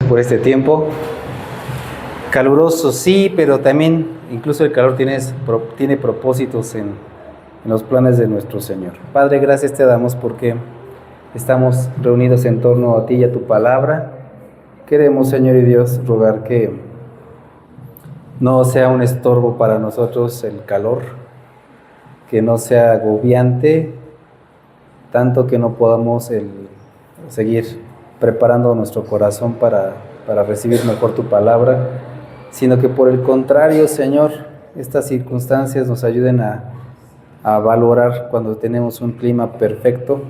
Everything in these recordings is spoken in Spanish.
Por este tiempo caluroso, sí, pero también incluso el calor tiene propósitos en los planes de nuestro Señor. Padre, gracias te damos porque estamos reunidos en torno a ti y a tu palabra. Queremos, Señor y Dios, rogar que no sea un estorbo para nosotros el calor, que no sea agobiante, tanto que no podamos seguir preparando nuestro corazón para recibir mejor tu palabra, sino que por el contrario, Señor, estas circunstancias nos ayuden a valorar cuando tenemos un clima perfecto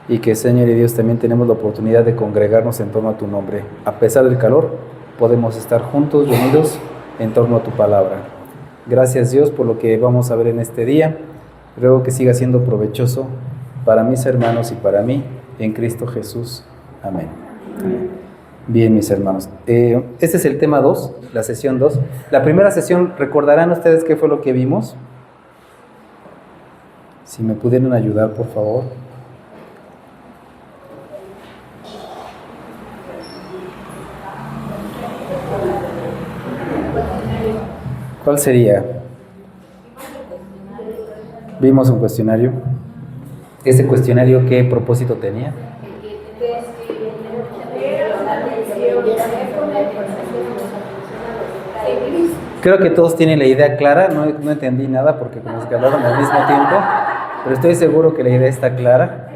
y que, Señor y Dios, también tenemos la oportunidad de congregarnos en torno a tu nombre. A pesar del calor, podemos estar juntos, unidos en torno a tu palabra. Gracias, Dios, por lo que vamos a ver en este día. Ruego que siga siendo provechoso para mis hermanos y para mí, en Cristo Jesús. Amén. Bien, mis hermanos. Este es el tema 2, la sesión 2. La primera sesión, ¿recordarán ustedes qué fue lo que vimos? Si me pudieran ayudar, por favor. ¿Cuál sería? Vimos un cuestionario. ¿Ese cuestionario qué propósito tenía? Creo que todos tienen la idea clara, no entendí nada porque como que hablaron al mismo tiempo, pero estoy seguro que la idea está clara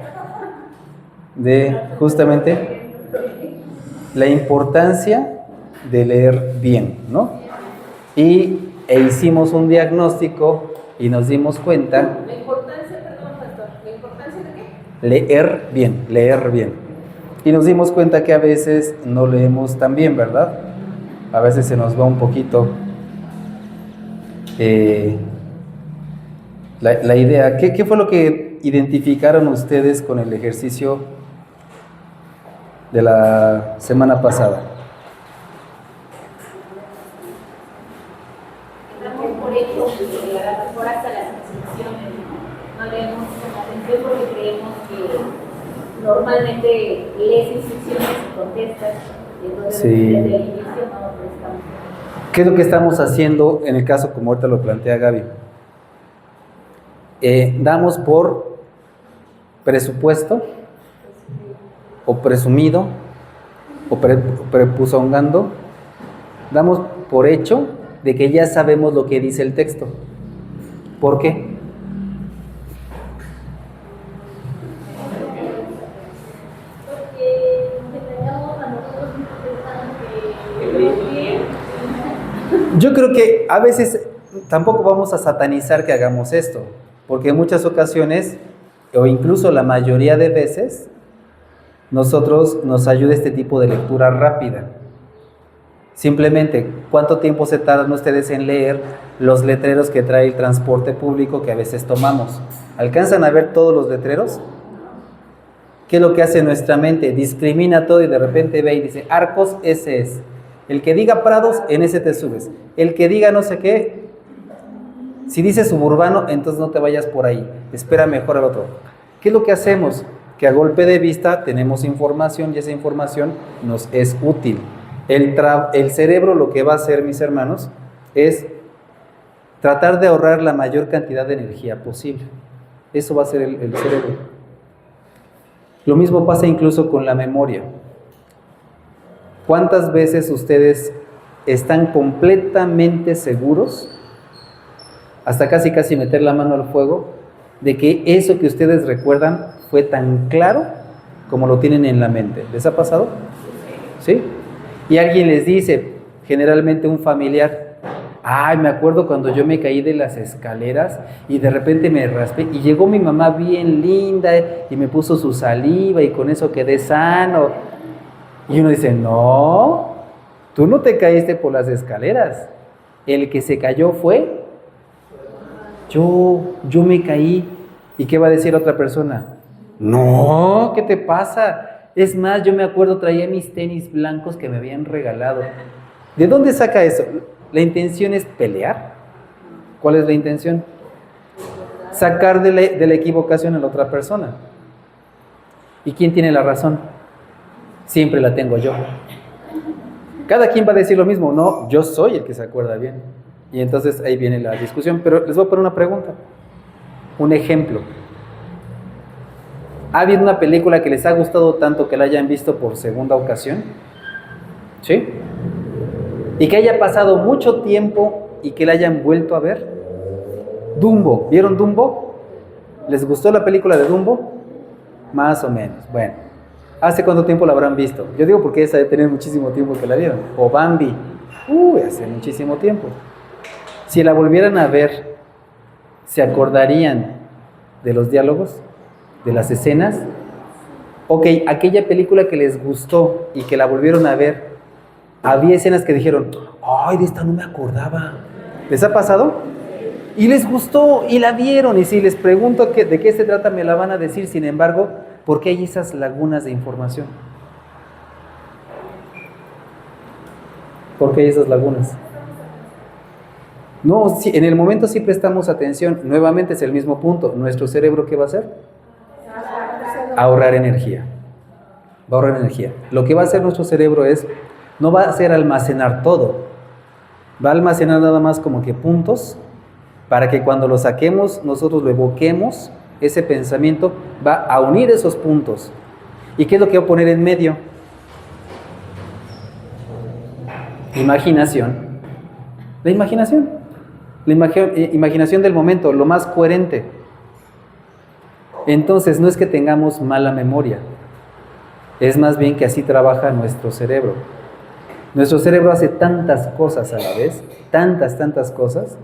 de justamente la importancia de leer bien, ¿no? Hicimos un diagnóstico y nos dimos cuenta. La importancia, perdón, pastor, ¿la importancia de qué? Leer bien. Y nos dimos cuenta que a veces no leemos tan bien, ¿verdad? A veces se nos va un poquito la idea. ¿Qué fue lo que identificaron ustedes con el ejercicio de la semana pasada? Entramos por hecho, a lo mejor hasta las instrucciones, no leemos con atención porque creemos que normalmente lees instrucciones y contestas, y entonces Sí. desde el inicio no prestamos. ¿Qué es lo que estamos haciendo en el caso como ahorita lo plantea Gaby? Damos por presupuesto o presumido o prepuzongando, damos por hecho de que ya sabemos lo que dice el texto. ¿Por qué? Porque engañamos a nosotros mismos pensando que bien. Yo creo que a veces tampoco vamos a satanizar que hagamos esto, porque en muchas ocasiones, o incluso la mayoría de veces, nos ayuda este tipo de lectura rápida. Simplemente, ¿cuánto tiempo se tardan ustedes en leer los letreros que trae el transporte público que a veces tomamos? ¿Alcanzan a ver todos los letreros? ¿Qué es lo que hace nuestra mente? Discrimina todo y de repente ve y dice, Arcos, ese es. El que diga Prados, en ese te subes. El que diga no sé qué, si dice suburbano, entonces no te vayas por ahí. Espera mejor al otro. ¿Qué es lo que hacemos? Que a golpe de vista tenemos información y esa información nos es útil. El cerebro lo que va a hacer, mis hermanos, es tratar de ahorrar la mayor cantidad de energía posible. Eso va a ser el cerebro. Lo mismo pasa incluso con la memoria. ¿Cuántas veces ustedes están completamente seguros, hasta casi meter la mano al fuego, de que eso que ustedes recuerdan fue tan claro como lo tienen en la mente? ¿Les ha pasado? ¿Sí? Y alguien les dice, generalmente un familiar, ay, me acuerdo cuando yo me caí de las escaleras y de repente me raspé y llegó mi mamá bien linda y me puso su saliva y con eso quedé sano. Y uno dice, no, tú no te caíste por las escaleras. El que se cayó fue yo me caí. ¿Y qué va a decir otra persona? No, ¿qué te pasa? Es más, yo me acuerdo, traía mis tenis blancos que me habían regalado. ¿De dónde saca eso? ¿La intención es pelear? ¿Cuál es la intención? Sacar de la equivocación a la otra persona. ¿Y quién tiene la razón? Siempre la tengo yo. Cada quien va a decir lo mismo, no, yo soy el que se acuerda bien. Y entonces ahí viene la discusión. Pero les voy a poner una pregunta, un ejemplo. ¿Ha habido una película que les ha gustado tanto que la hayan visto por segunda ocasión? ¿Sí? Y que haya pasado mucho tiempo y que la hayan vuelto a ver. Dumbo, ¿vieron Dumbo? ¿Les gustó la película de Dumbo? Más o menos, bueno. ¿Hace cuánto tiempo la habrán visto? Yo digo porque esa debe tener muchísimo tiempo que la vieron. O Bambi, hace muchísimo tiempo. Si la volvieran a ver, ¿se acordarían de los diálogos? ¿De las escenas? Ok, aquella película que les gustó y que la volvieron a ver, había escenas que dijeron, ay, de esta no me acordaba. ¿Les ha pasado? Y les gustó y la vieron. Y si les pregunto de qué se trata, me la van a decir. Sin embargo, ¿por qué hay esas lagunas de información? ¿Por qué hay esas lagunas? No, sí, en el momento sí prestamos atención. Nuevamente es el mismo punto. ¿Nuestro cerebro qué va a hacer? Ahorrar energía. Va a ahorrar energía. Lo que va a hacer nuestro cerebro no va a hacer almacenar todo. Va a almacenar nada más como que puntos para que cuando lo saquemos, nosotros lo evoquemos, ese pensamiento va a unir esos puntos. ¿Y qué es lo que va a poner en medio? Imaginación. La imaginación. La imaginación del momento, lo más coherente. Entonces, no es que tengamos mala memoria, es más bien que así trabaja nuestro cerebro. Nuestro cerebro hace tantas cosas a la vez, tantas cosas,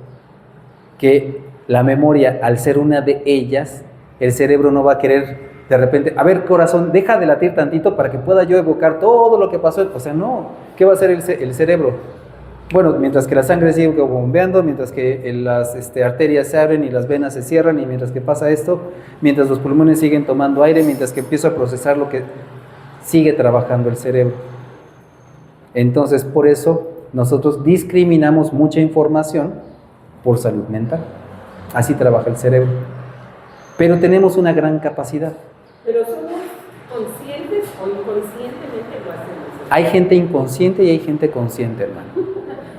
que la memoria, al ser una de ellas, el cerebro no va a querer de repente, a ver, corazón, deja de latir tantito para que pueda yo evocar todo lo que pasó. O sea, no, ¿qué va a hacer el cerebro? Bueno, mientras que la sangre sigue bombeando, mientras que las arterias se abren y las venas se cierran, y mientras que pasa esto, mientras los pulmones siguen tomando aire, mientras que empiezo a procesar lo que sigue trabajando el cerebro. Entonces, por eso nosotros discriminamos mucha información por salud mental. Así trabaja el cerebro. Pero tenemos una gran capacidad. ¿Pero somos conscientes o inconscientemente lo hacemos? Hay gente inconsciente y hay gente consciente, hermano.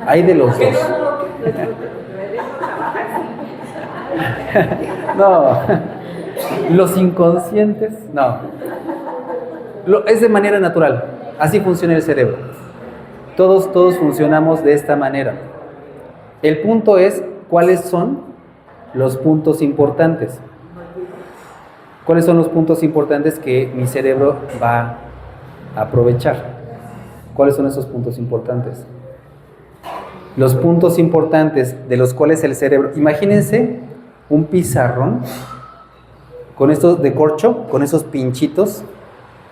Hay de los dos. No, los inconscientes, no. Es de manera natural. Así funciona el cerebro. Todos funcionamos de esta manera. El punto es, ¿cuáles son los puntos importantes? ¿Cuáles son los puntos importantes que mi cerebro va a aprovechar? ¿Cuáles son esos puntos importantes? Los puntos importantes de los cuales el cerebro... Imagínense un pizarrón con estos de corcho, con esos pinchitos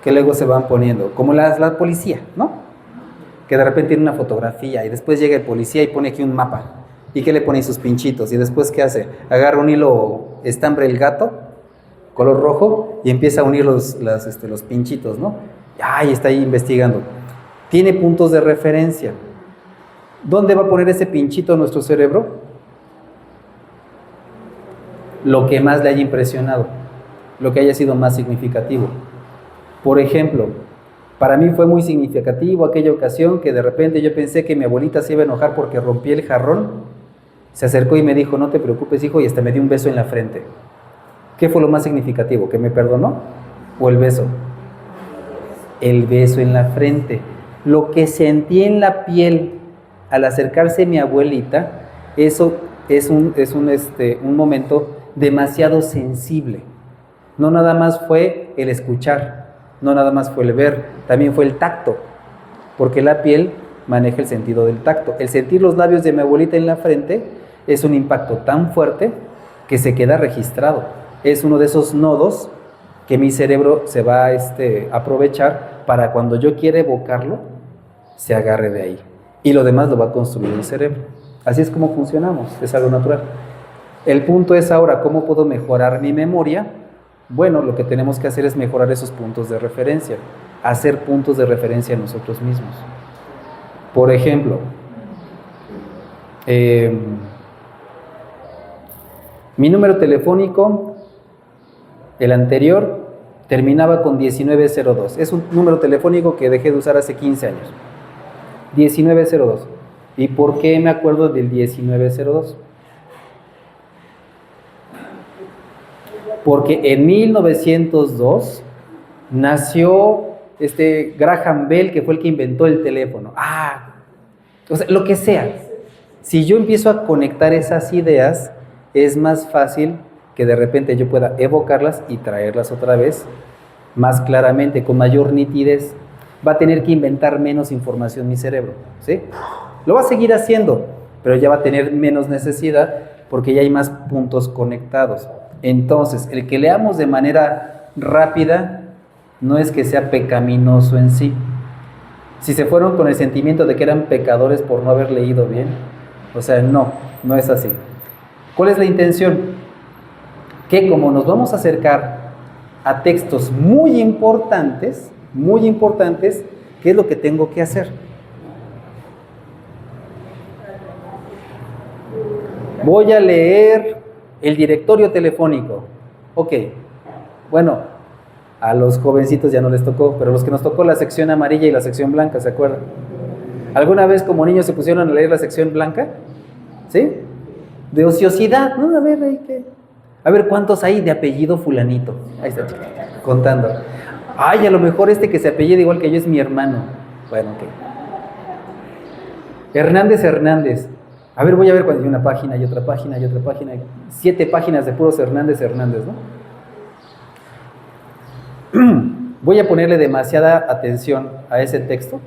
que luego se van poniendo, como la policía, ¿no? Que de repente tiene una fotografía y después llega el policía y pone aquí un mapa. ¿Y qué le pone sus pinchitos? Y después, ¿qué hace? Agarra un hilo estambre el gato, color rojo, y empieza a unir los pinchitos, ¿no? Y está ahí investigando. Tiene puntos de referencia. ¿Dónde va a poner ese pinchito nuestro cerebro? Lo que más le haya impresionado, lo que haya sido más significativo. Por ejemplo, para mí fue muy significativo aquella ocasión que de repente yo pensé que mi abuelita se iba a enojar porque rompí el jarrón. Se acercó y me dijo, no te preocupes, hijo, y hasta me dio un beso en la frente. ¿Qué fue lo más significativo? ¿Que me perdonó? ¿O el beso? El beso en la frente. Lo que sentí en la piel al acercarse mi abuelita, eso es un momento demasiado sensible. No nada más fue el escuchar, no nada más fue el ver, también fue el tacto, porque la piel maneja el sentido del tacto. El sentir los labios de mi abuelita en la frente es un impacto tan fuerte que se queda registrado. Es uno de esos nodos que mi cerebro se va a aprovechar para cuando yo quiera evocarlo, se agarre de ahí. Y lo demás lo va a construir el cerebro. Así es como funcionamos, es algo natural. El punto es ahora, ¿cómo puedo mejorar mi memoria? Bueno, lo que tenemos que hacer es mejorar esos puntos de referencia, hacer puntos de referencia a nosotros mismos. Por ejemplo, mi número telefónico, el anterior, terminaba con 1902. Es un número telefónico que dejé de usar hace 15 años. 1902. ¿Y por qué me acuerdo del 1902? Porque en 1902 nació Graham Bell, que fue el que inventó el teléfono. O sea, lo que sea. Si yo empiezo a conectar esas ideas, es más fácil que de repente yo pueda evocarlas y traerlas otra vez más claramente, con mayor nitidez. Va a tener que inventar menos información mi cerebro, ¿sí? Lo va a seguir haciendo, pero ya va a tener menos necesidad porque ya hay más puntos conectados. Entonces, el que leamos de manera rápida no es que sea pecaminoso en sí. Si se fueron con el sentimiento de que eran pecadores por no haber leído bien, o sea, no es así. ¿Cuál es la intención? Que como nos vamos a acercar a textos muy importantes, ¿qué es lo que tengo que hacer? Voy a leer el directorio telefónico. Ok, bueno, a los jovencitos ya no les tocó, pero los que nos tocó la sección amarilla y la sección blanca, ¿se acuerdan? ¿Alguna vez como niños se pusieron a leer la sección blanca? ¿Sí? De ociosidad, ¿no? A ver, ¿cuántos hay de apellido fulanito? Ahí está, contando. Ay, a lo mejor que se apellida igual que yo es mi hermano. Bueno, ok. Hernández. A ver, voy a ver cuando hay una página y otra página y otra página. 7 páginas de puros Hernández, ¿no? Voy a ponerle demasiada atención a ese texto,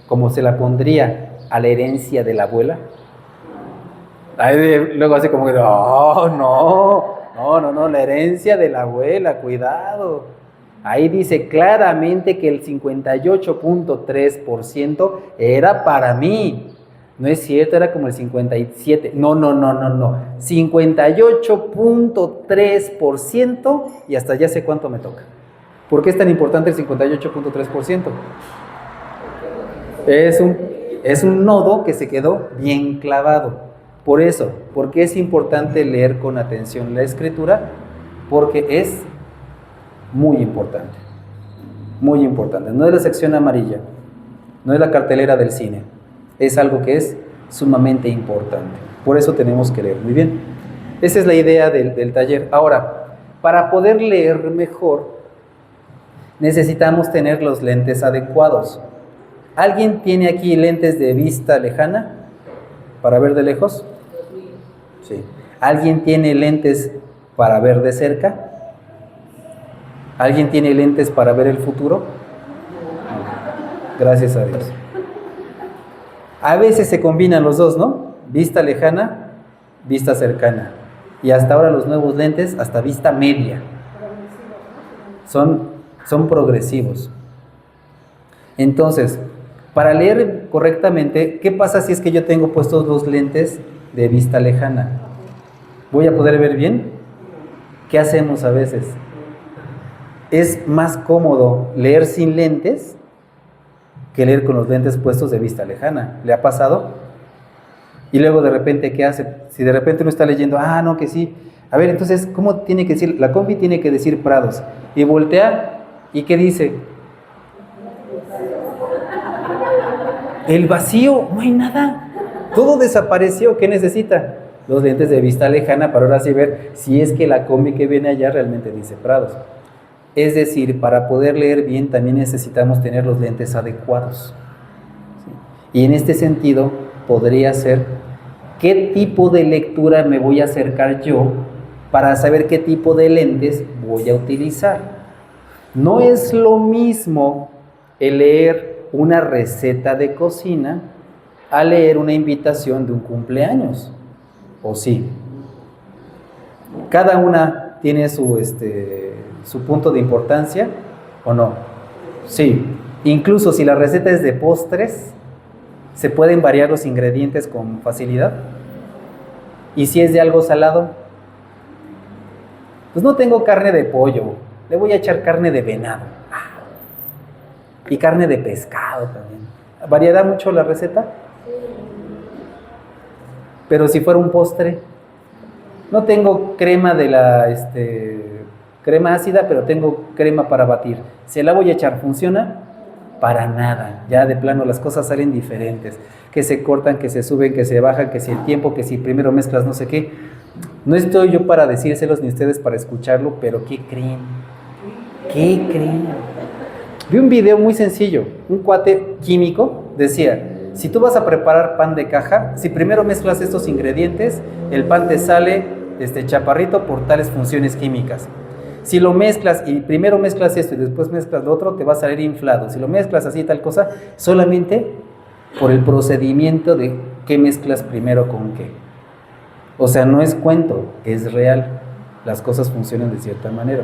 como se la pondría a la herencia de la abuela. Luego hace como que, no, la herencia de la abuela, cuidado. Ahí dice claramente que el 58.3% era para mí. No es cierto, era como el 57%. No. 58.3% y hasta ya sé cuánto me toca. ¿Por qué es tan importante el 58.3%? Es un nodo que se quedó bien clavado. Por eso, porque es importante leer con atención la escritura, porque es muy importante. Muy importante. No es la sección amarilla, no es la cartelera del cine. Es algo que es sumamente importante. Por eso tenemos que leer muy bien. Esa es la idea del taller. Ahora, para poder leer mejor, necesitamos tener los lentes adecuados. ¿Alguien tiene aquí lentes de vista lejana para ver de lejos? Sí. ¿Alguien tiene lentes para ver de cerca? ¿Alguien tiene lentes para ver el futuro? Gracias a Dios. A veces se combinan los dos, ¿no? Vista lejana, vista cercana. Y hasta ahora los nuevos lentes, hasta vista media. Son progresivos. Entonces, para leer correctamente, ¿qué pasa si es que yo tengo puestos los lentes de vista lejana? ¿Voy a poder ver bien? ¿Qué hacemos a veces? Es más cómodo leer sin lentes que leer con los lentes puestos de vista lejana. ¿Le ha pasado? Y luego de repente, ¿qué hace? Si de repente uno está leyendo, no, que sí. A ver, entonces, ¿cómo tiene que decir? La compi tiene que decir Prados. Y voltea, ¿y qué dice? El vacío, no hay nada. Todo desapareció. ¿Qué necesita? Los lentes de vista lejana para ahora sí ver si es que la combi que viene allá realmente dice Prados. Es decir, para poder leer bien también necesitamos tener los lentes adecuados. ¿Sí? Y en este sentido podría ser qué tipo de lectura me voy a acercar yo para saber qué tipo de lentes voy a utilizar. No es lo mismo el leer una receta de cocina a leer una invitación de un cumpleaños. ¿O sí? Cada una tiene su punto de importancia, ¿o no? Sí. Incluso si la receta es de postres, ¿se pueden variar los ingredientes con facilidad? ¿Y si es de algo salado? Pues no tengo carne de pollo, le voy a echar carne de venado. Y carne de pescado también. ¿Variará mucho la receta? Pero si fuera un postre, no tengo crema de la crema ácida, pero tengo crema para batir. ¿Se la voy a echar? ¿Funciona? Para nada, ya de plano las cosas salen diferentes, que se cortan, que se suben, que se bajan, que si el tiempo, que si primero mezclas no sé qué. No estoy yo para decírselos ni ustedes para escucharlo, pero ¿qué creen? ¿Qué creen? Vi un video muy sencillo, un cuate químico decía, si tú vas a preparar pan de caja, si primero mezclas estos ingredientes, el pan te sale chaparrito por tales funciones químicas. Si lo mezclas y primero mezclas esto y después mezclas lo otro, te va a salir inflado. Si lo mezclas así tal cosa, solamente por el procedimiento de qué mezclas primero con qué. O sea, no es cuento, es real. Las cosas funcionan de cierta manera.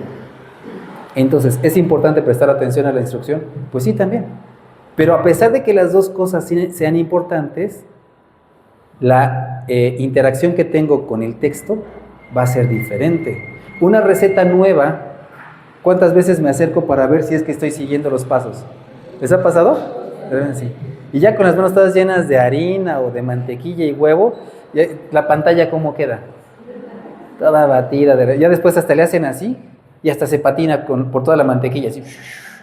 Entonces, ¿es importante prestar atención a la instrucción? Pues sí, también. Pero a pesar de que las dos cosas sean importantes, la interacción que tengo con el texto va a ser diferente. Una receta nueva, ¿cuántas veces me acerco para ver si es que estoy siguiendo los pasos? ¿Les ha pasado? Sí. Y ya con las manos todas llenas de harina o de mantequilla y huevo, la pantalla ¿cómo queda? Toda batida. Ya después hasta le hacen así y hasta se patina por toda la mantequilla. Así,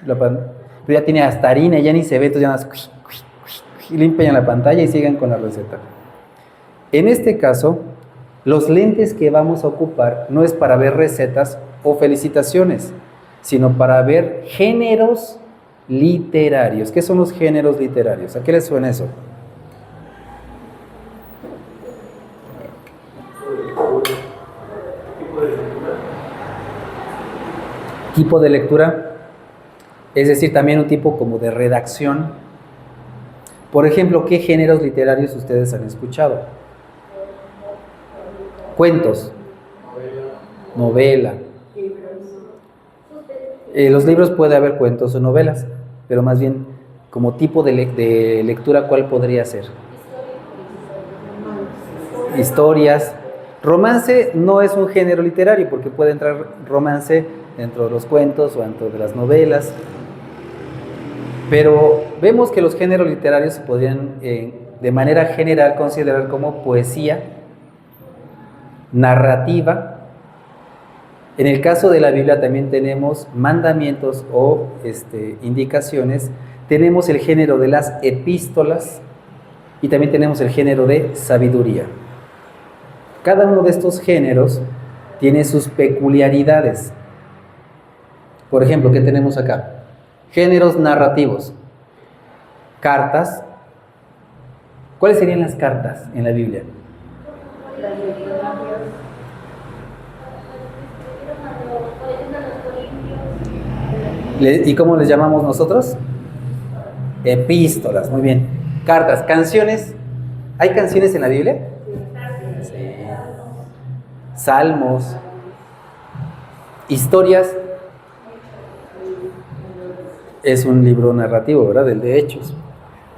pero ya tiene hasta harina y ya ni se ve, entonces ya más limpian la pantalla y siguen con la receta. En este caso, los lentes que vamos a ocupar no es para ver recetas o felicitaciones, sino para ver géneros literarios. ¿Qué son los géneros literarios? ¿A qué les suena eso? Tipo de lectura, es decir, también un tipo como de redacción. Por ejemplo, ¿qué géneros literarios ustedes han escuchado? Cuentos, novela. Los libros puede haber cuentos o novelas, pero más bien como tipo de lectura, ¿cuál podría ser? Historias. Romance no es un género literario porque puede entrar romance dentro de los cuentos o dentro de las novelas. Pero vemos que los géneros literarios se podrían de manera general considerar como poesía, narrativa. En el caso de la Biblia también tenemos mandamientos o indicaciones. Tenemos el género de las epístolas y también tenemos el género de sabiduría. Cada uno de estos géneros tiene sus peculiaridades. Por ejemplo, ¿qué tenemos acá? Géneros narrativos. Cartas. ¿Cuáles serían las cartas en la Biblia? ¿Y cómo les llamamos nosotros? Epístolas, muy bien. Cartas, canciones. ¿Hay canciones en la Biblia? Sí. Salmos. Historias. Es un libro narrativo, ¿verdad? El de Hechos.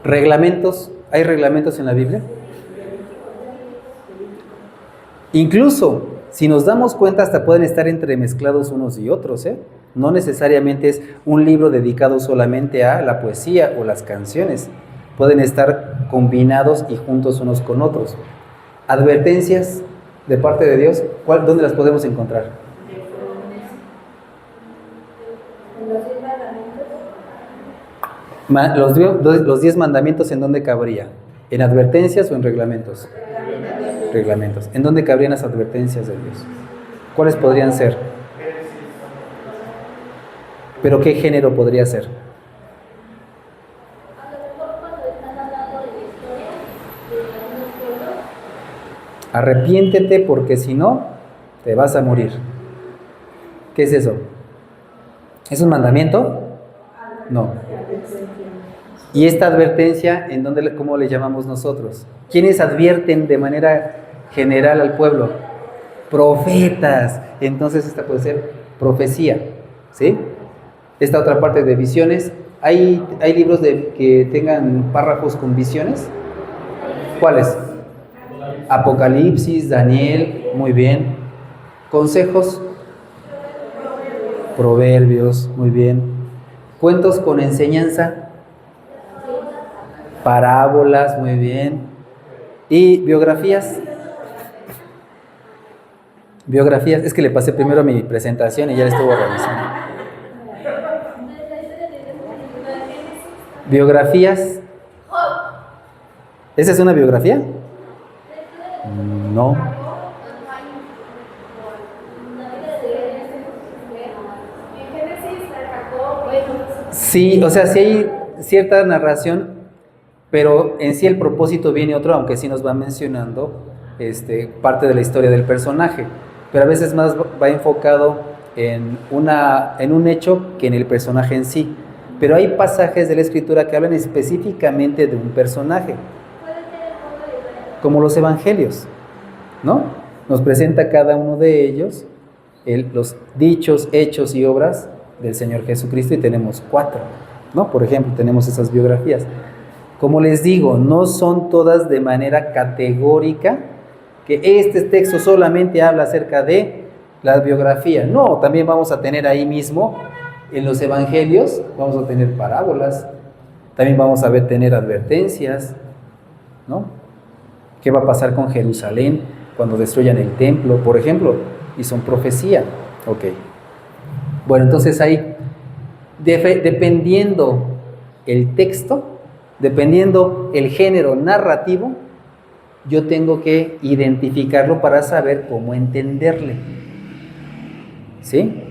Reglamentos. ¿Hay reglamentos en la Biblia? Incluso, si nos damos cuenta, hasta pueden estar entremezclados unos y otros, ¿eh? No necesariamente es un libro dedicado solamente a la poesía o las canciones. Pueden estar combinados y juntos unos con otros. Advertencias de parte de Dios, ¿dónde las podemos encontrar? Los 10 mandamientos, ¿en dónde cabría? ¿En advertencias o en reglamentos? Reglamentos. ¿En dónde cabrían las advertencias de Dios? ¿Cuáles podrían ser? ¿Pero qué género podría ser? Arrepiéntete porque si no, te vas a morir. ¿Qué es eso? ¿Es un mandamiento? No. ¿Y esta advertencia, cómo le llamamos nosotros? ¿Quiénes advierten de manera general al pueblo? Profetas. Entonces esta puede ser profecía, ¿sí? Esta otra parte de visiones. ¿Hay libros que tengan párrafos con visiones? ¿Cuáles? Apocalipsis, Daniel, muy bien. Consejos, Proverbios, muy bien. Cuentos con enseñanza, parábolas, muy bien. Y biografías. Biografías, es que le pasé primero mi presentación y ya le estuvo revisando. Biografías. ¿Esa es una biografía? No. Sí, o sea, sí hay cierta narración, pero en sí el propósito viene otro, aunque sí nos va mencionando parte de la historia del personaje, pero a veces más va enfocado en un hecho que en el personaje en sí. Pero hay pasajes de la Escritura que hablan específicamente de un personaje, como los evangelios, ¿no? Nos presenta cada uno de ellos los dichos, hechos y obras del Señor Jesucristo, y tenemos 4, ¿no? Por ejemplo, tenemos esas biografías. Como les digo, no son todas de manera categórica, que este texto solamente habla acerca de la biografía. No, también vamos a tener ahí mismo, en los evangelios, vamos a tener parábolas, también vamos a tener advertencias, ¿no? ¿Qué va a pasar con Jerusalén cuando destruyan el templo, por ejemplo? Y son profecía. Ok. Bueno, entonces ahí, dependiendo el texto, dependiendo el género narrativo, yo tengo que identificarlo para saber cómo entenderle. ¿Sí?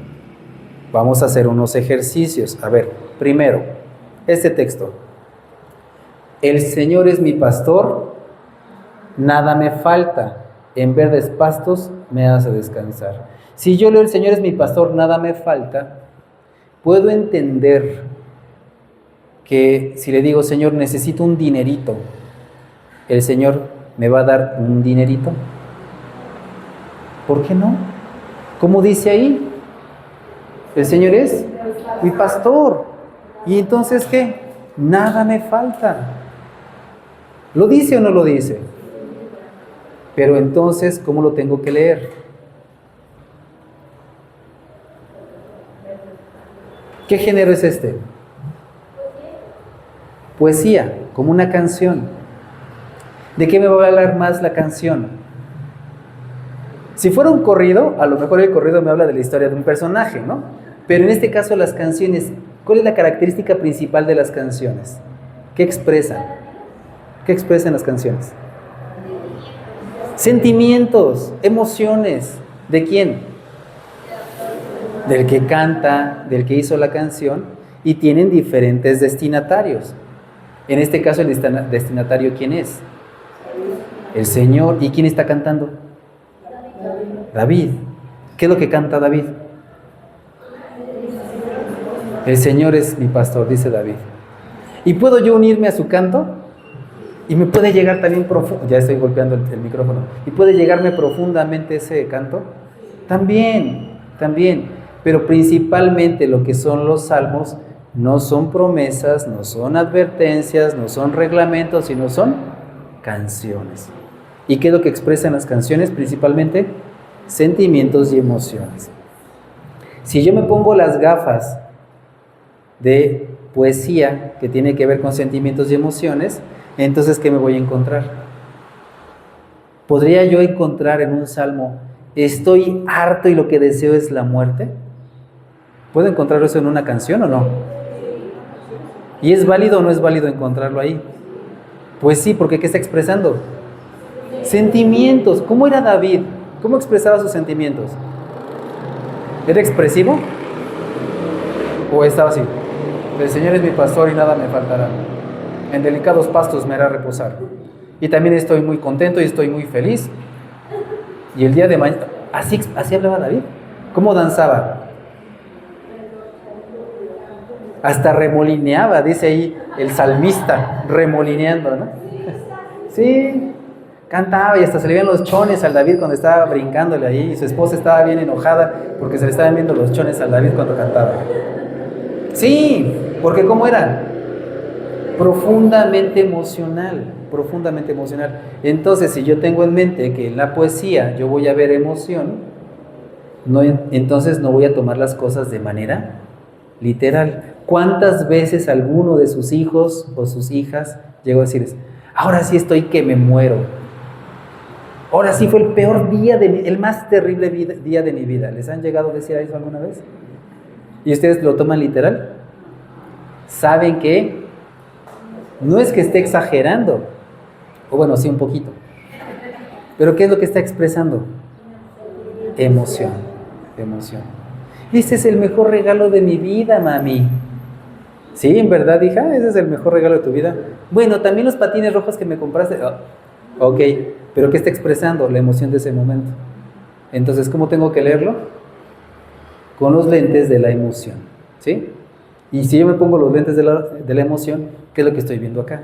Vamos a hacer unos ejercicios. A ver, primero, este texto. El Señor es mi pastor, nada me falta, en verdes pastos me hace descansar. Si yo leo el Señor es mi pastor, nada me falta, puedo entender que si le digo, Señor, necesito un dinerito, ¿el Señor me va a dar un dinerito? ¿Por qué no? ¿Cómo dice ahí? El Señor es mi pastor. ¿Y entonces qué? Nada me falta. ¿Lo dice o no lo dice? Pero entonces, ¿cómo lo tengo que leer? ¿Qué género es este? Poesía, como una canción. ¿De qué me va a hablar más la canción? Si fuera un corrido, a lo mejor el corrido me habla de la historia de un personaje, ¿no? Pero en este caso las canciones, ¿cuál es la característica principal de las canciones? ¿Qué expresan? ¿Qué expresan las canciones? Sentimientos, emociones. ¿De quién? Del que canta, del que hizo la canción, y tienen diferentes destinatarios. En este caso, el destinatario, ¿quién es? El Señor. ¿Y quién está cantando? David. ¿Qué es lo que canta David? El Señor es mi pastor, dice David. ¿Y puedo yo unirme a su canto? Y me puede llegar también profundo. Ya estoy golpeando el micrófono. ¿Y puede llegarme profundamente ese canto? También. Pero principalmente lo que son los salmos no son promesas, no son advertencias, no son reglamentos, sino son canciones. ¿Y qué es lo que expresan las canciones? Principalmente sentimientos y emociones. Si yo me pongo las gafas de poesía que tiene que ver con sentimientos y emociones, entonces ¿qué me voy a encontrar? ¿Podría yo encontrar en un salmo, estoy harto y lo que deseo es la muerte? ¿Puedo encontrar eso en una canción o no? ¿Y es válido o no es válido encontrarlo ahí? Pues sí, porque ¿qué está expresando? Sentimientos. ¿Cómo era David? ¿Cómo expresaba sus sentimientos? ¿Era expresivo? ¿O estaba así? El Señor es mi pastor y nada me faltará. En delicados pastos me hará reposar. Y también estoy muy contento y estoy muy feliz. Y el día de mañana... ¿Así hablaba David? ¿Cómo danzaba? Hasta remolineaba, dice ahí el salmista, remolineando, ¿no? Sí, cantaba y hasta se le veían los chones al David cuando estaba brincándole ahí, y su esposa estaba bien enojada porque se le estaban viendo los chones al David cuando cantaba. Sí, porque ¿cómo era? Profundamente emocional. Entonces, si yo tengo en mente que en la poesía yo voy a ver emoción, entonces no voy a tomar las cosas de manera literal. ¿Cuántas veces alguno de sus hijos o sus hijas llegó a decirles, ahora sí estoy que me muero? Ahora sí fue el peor día, el más terrible día de mi vida. ¿Les han llegado a decir eso alguna vez? ¿Y ustedes lo toman literal? ¿Saben que No es que esté exagerando, o bueno, sí un poquito. Pero ¿qué es lo que está expresando? Emoción, emoción. Ese es el mejor regalo de mi vida, mami. Sí, en verdad, hija, ese es el mejor regalo de tu vida. Bueno, también los patines rojos que me compraste. Oh, ok, pero ¿qué está expresando? La emoción de ese momento. Entonces, ¿cómo tengo que leerlo? Con los lentes de la emoción, ¿sí? Y si yo me pongo los lentes de la emoción, ¿qué es lo que estoy viendo acá?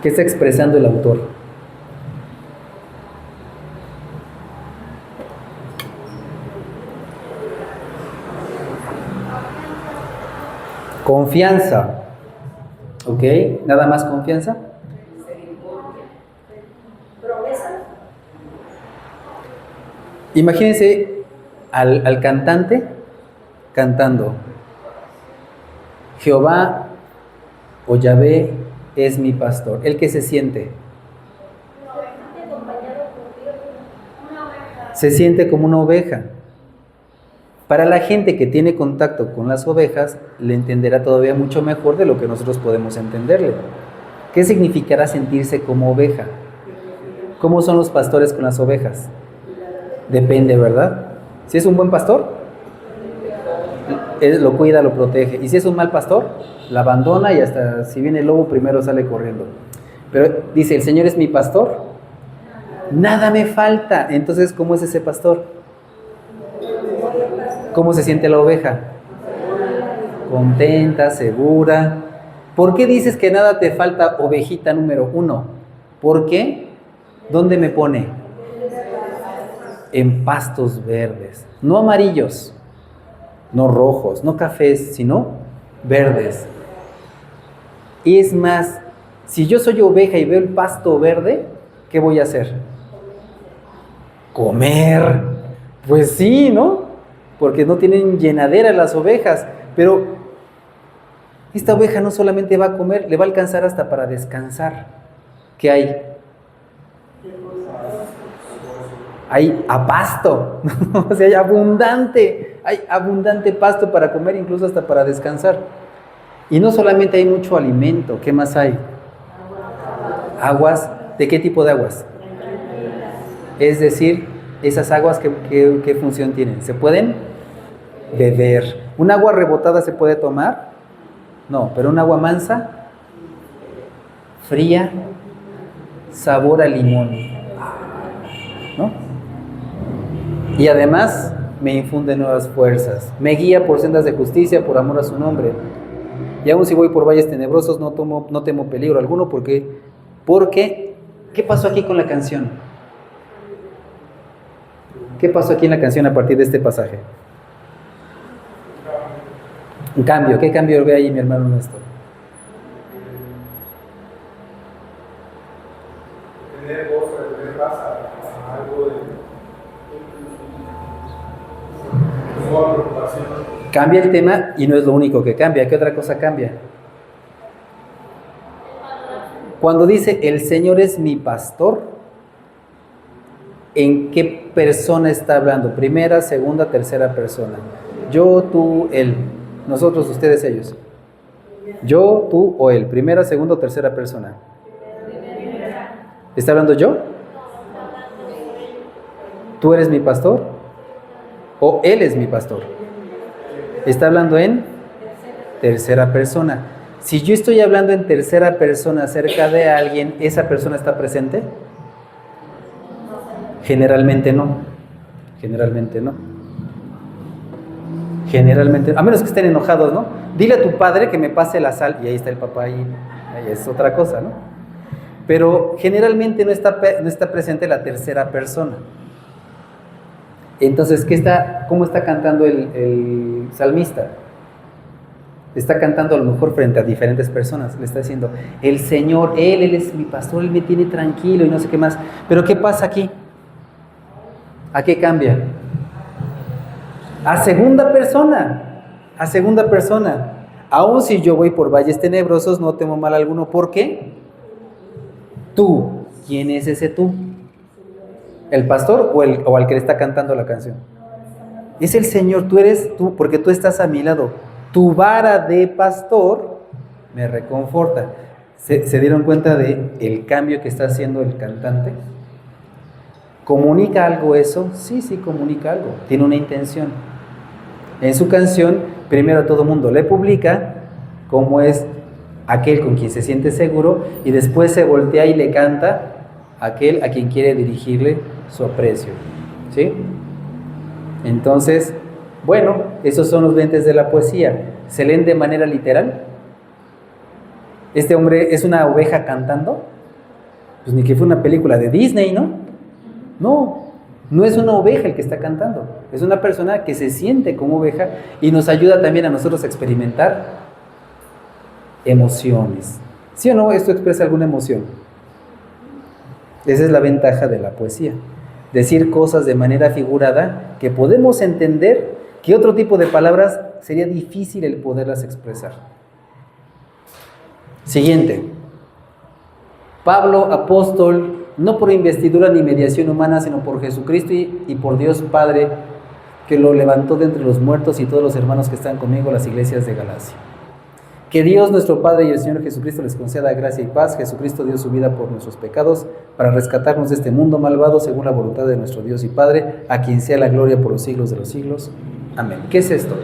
¿Qué está expresando el autor? Confianza. ¿Ok? ¿Nada más confianza? Imagínense al cantante cantando: Jehová o Yahvé es mi pastor. ¿El que se siente? Se siente como una oveja. Para la gente que tiene contacto con las ovejas, le entenderá todavía mucho mejor de lo que nosotros podemos entenderle. ¿Qué significará sentirse como oveja? ¿Cómo son los pastores con las ovejas? Depende, ¿verdad? Si es un buen pastor, él lo cuida, lo protege. Y si es un mal pastor, la abandona y hasta si viene el lobo primero sale corriendo. Pero dice, el Señor es mi pastor, nada me falta. Entonces, ¿cómo es ese pastor? ¿Cómo se siente la oveja? Contenta, segura. ¿Por qué dices que nada te falta, ovejita número 1? ¿Por qué? ¿Dónde me pone? En pastos verdes, no amarillos, no rojos, no cafés, sino verdes. Y es más, si yo soy oveja y veo el pasto verde, ¿qué voy a hacer? Comer. Pues sí, ¿no? Porque no tienen llenadera las ovejas, pero esta oveja no solamente va a comer, le va a alcanzar hasta para descansar. ¿Qué hay? Hay a pasto, o sea, hay abundante pasto para comer, incluso hasta para descansar. Y no solamente hay mucho alimento, ¿qué más hay? Aguas, ¿de qué tipo de aguas? Es decir, esas aguas, ¿qué función tienen? ¿Se pueden beber? ¿Un agua rebotada se puede tomar? No, pero un agua mansa, fría, sabor a limón, ¿no? Y además me infunde nuevas fuerzas, me guía por sendas de justicia, por amor a su nombre. Y aun si voy por valles tenebrosos, no temo peligro alguno, porque ¿qué pasó aquí con la canción? ¿Qué pasó aquí en la canción a partir de este pasaje? Un cambio, ¿qué cambio ve ahí mi hermano Néstor? Tener gozo, tener paz a algo de nueva preocupación. Cambia el tema y no es lo único que cambia. ¿Qué otra cosa cambia? Cuando dice el Señor es mi pastor, ¿en qué persona está hablando? Primera, segunda, tercera persona. Yo, tú, él. Nosotros, ustedes, ellos. Yo, tú o él. Primera, segunda o tercera persona. ¿Está hablando yo? ¿Tú eres mi pastor? ¿O él es mi pastor? Está hablando en tercera persona. Si yo estoy hablando en tercera persona acerca de alguien, ¿esa persona está presente? Generalmente no. Generalmente no. Generalmente, a menos que estén enojados, ¿no? Dile a tu padre que me pase la sal, y ahí está el papá ahí es otra cosa, ¿no? Pero generalmente no está presente la tercera persona. Entonces, ¿cómo está cantando el salmista? Está cantando a lo mejor frente a diferentes personas. Le está diciendo, el Señor, Él es mi pastor, Él me tiene tranquilo y no sé qué más. Pero ¿qué pasa aquí? ¿A qué cambia? A segunda persona. A segunda persona. Aun si yo voy por valles tenebrosos, no temo mal alguno. ¿Por qué? Tú. ¿Quién es ese tú? ¿El pastor o al que le está cantando la canción? Es el Señor, tú eres tú, porque tú estás a mi lado. Tu vara de pastor me reconforta. ¿Se dieron cuenta de el cambio que está haciendo el cantante? ¿Comunica algo eso? Sí, comunica algo. Tiene una intención. En su canción, primero a todo mundo le publica cómo es aquel con quien se siente seguro y después se voltea y le canta a aquel a quien quiere dirigirle su aprecio. ¿Sí? Entonces, bueno, esos son los lentes de la poesía. ¿Se leen de manera literal? ¿Este hombre es una oveja cantando? Pues ni que fue una película de Disney, ¿no? No es una oveja el que está cantando. Es una persona que se siente como oveja y nos ayuda también a nosotros a experimentar emociones. ¿Sí o no? Esto expresa alguna emoción. Esa es la ventaja de la poesía. Decir cosas de manera figurada que podemos entender, que otro tipo de palabras sería difícil el poderlas expresar. Siguiente. Pablo, apóstol, no por investidura ni mediación humana, sino por Jesucristo y por Dios Padre, que lo levantó de entre los muertos, y todos los hermanos que están conmigo, las iglesias de Galacia. Que Dios nuestro Padre y el Señor Jesucristo les conceda gracia y paz. Jesucristo dio su vida por nuestros pecados para rescatarnos de este mundo malvado, según la voluntad de nuestro Dios y Padre, a quien sea la gloria por los siglos de los siglos. Amén. ¿Qué es esto?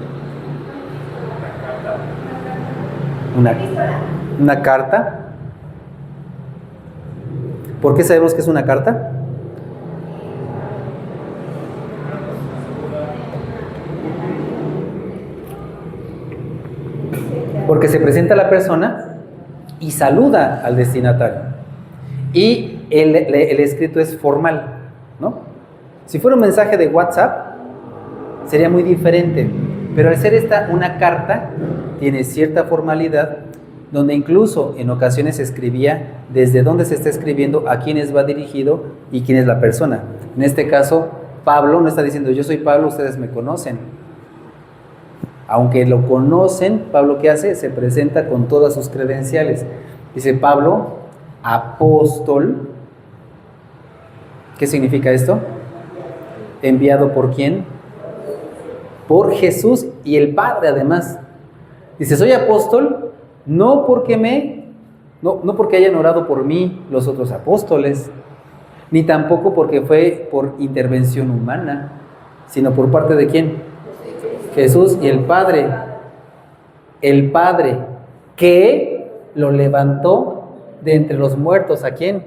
Una carta. ¿Por qué sabemos que es una carta? Porque se presenta a la persona y saluda al destinatario. Y el escrito es formal, ¿no? Si fuera un mensaje de WhatsApp, sería muy diferente. Pero al ser esta una carta, tiene cierta formalidad, donde incluso en ocasiones se escribía desde dónde se está escribiendo, a quiénes va dirigido y quién es la persona. En este caso, Pablo no está diciendo yo soy Pablo, ustedes me conocen. Aunque lo conocen, Pablo ¿qué hace? Se presenta con todas sus credenciales. Dice Pablo, apóstol. ¿Qué significa esto? ¿Enviado por quién? Por Jesús y el Padre además. Dice, soy apóstol no porque hayan orado por mí los otros apóstoles, ni tampoco porque fue por intervención humana, sino por parte de ¿quién? Jesús y el Padre. El Padre que lo levantó de entre los muertos. ¿A quién?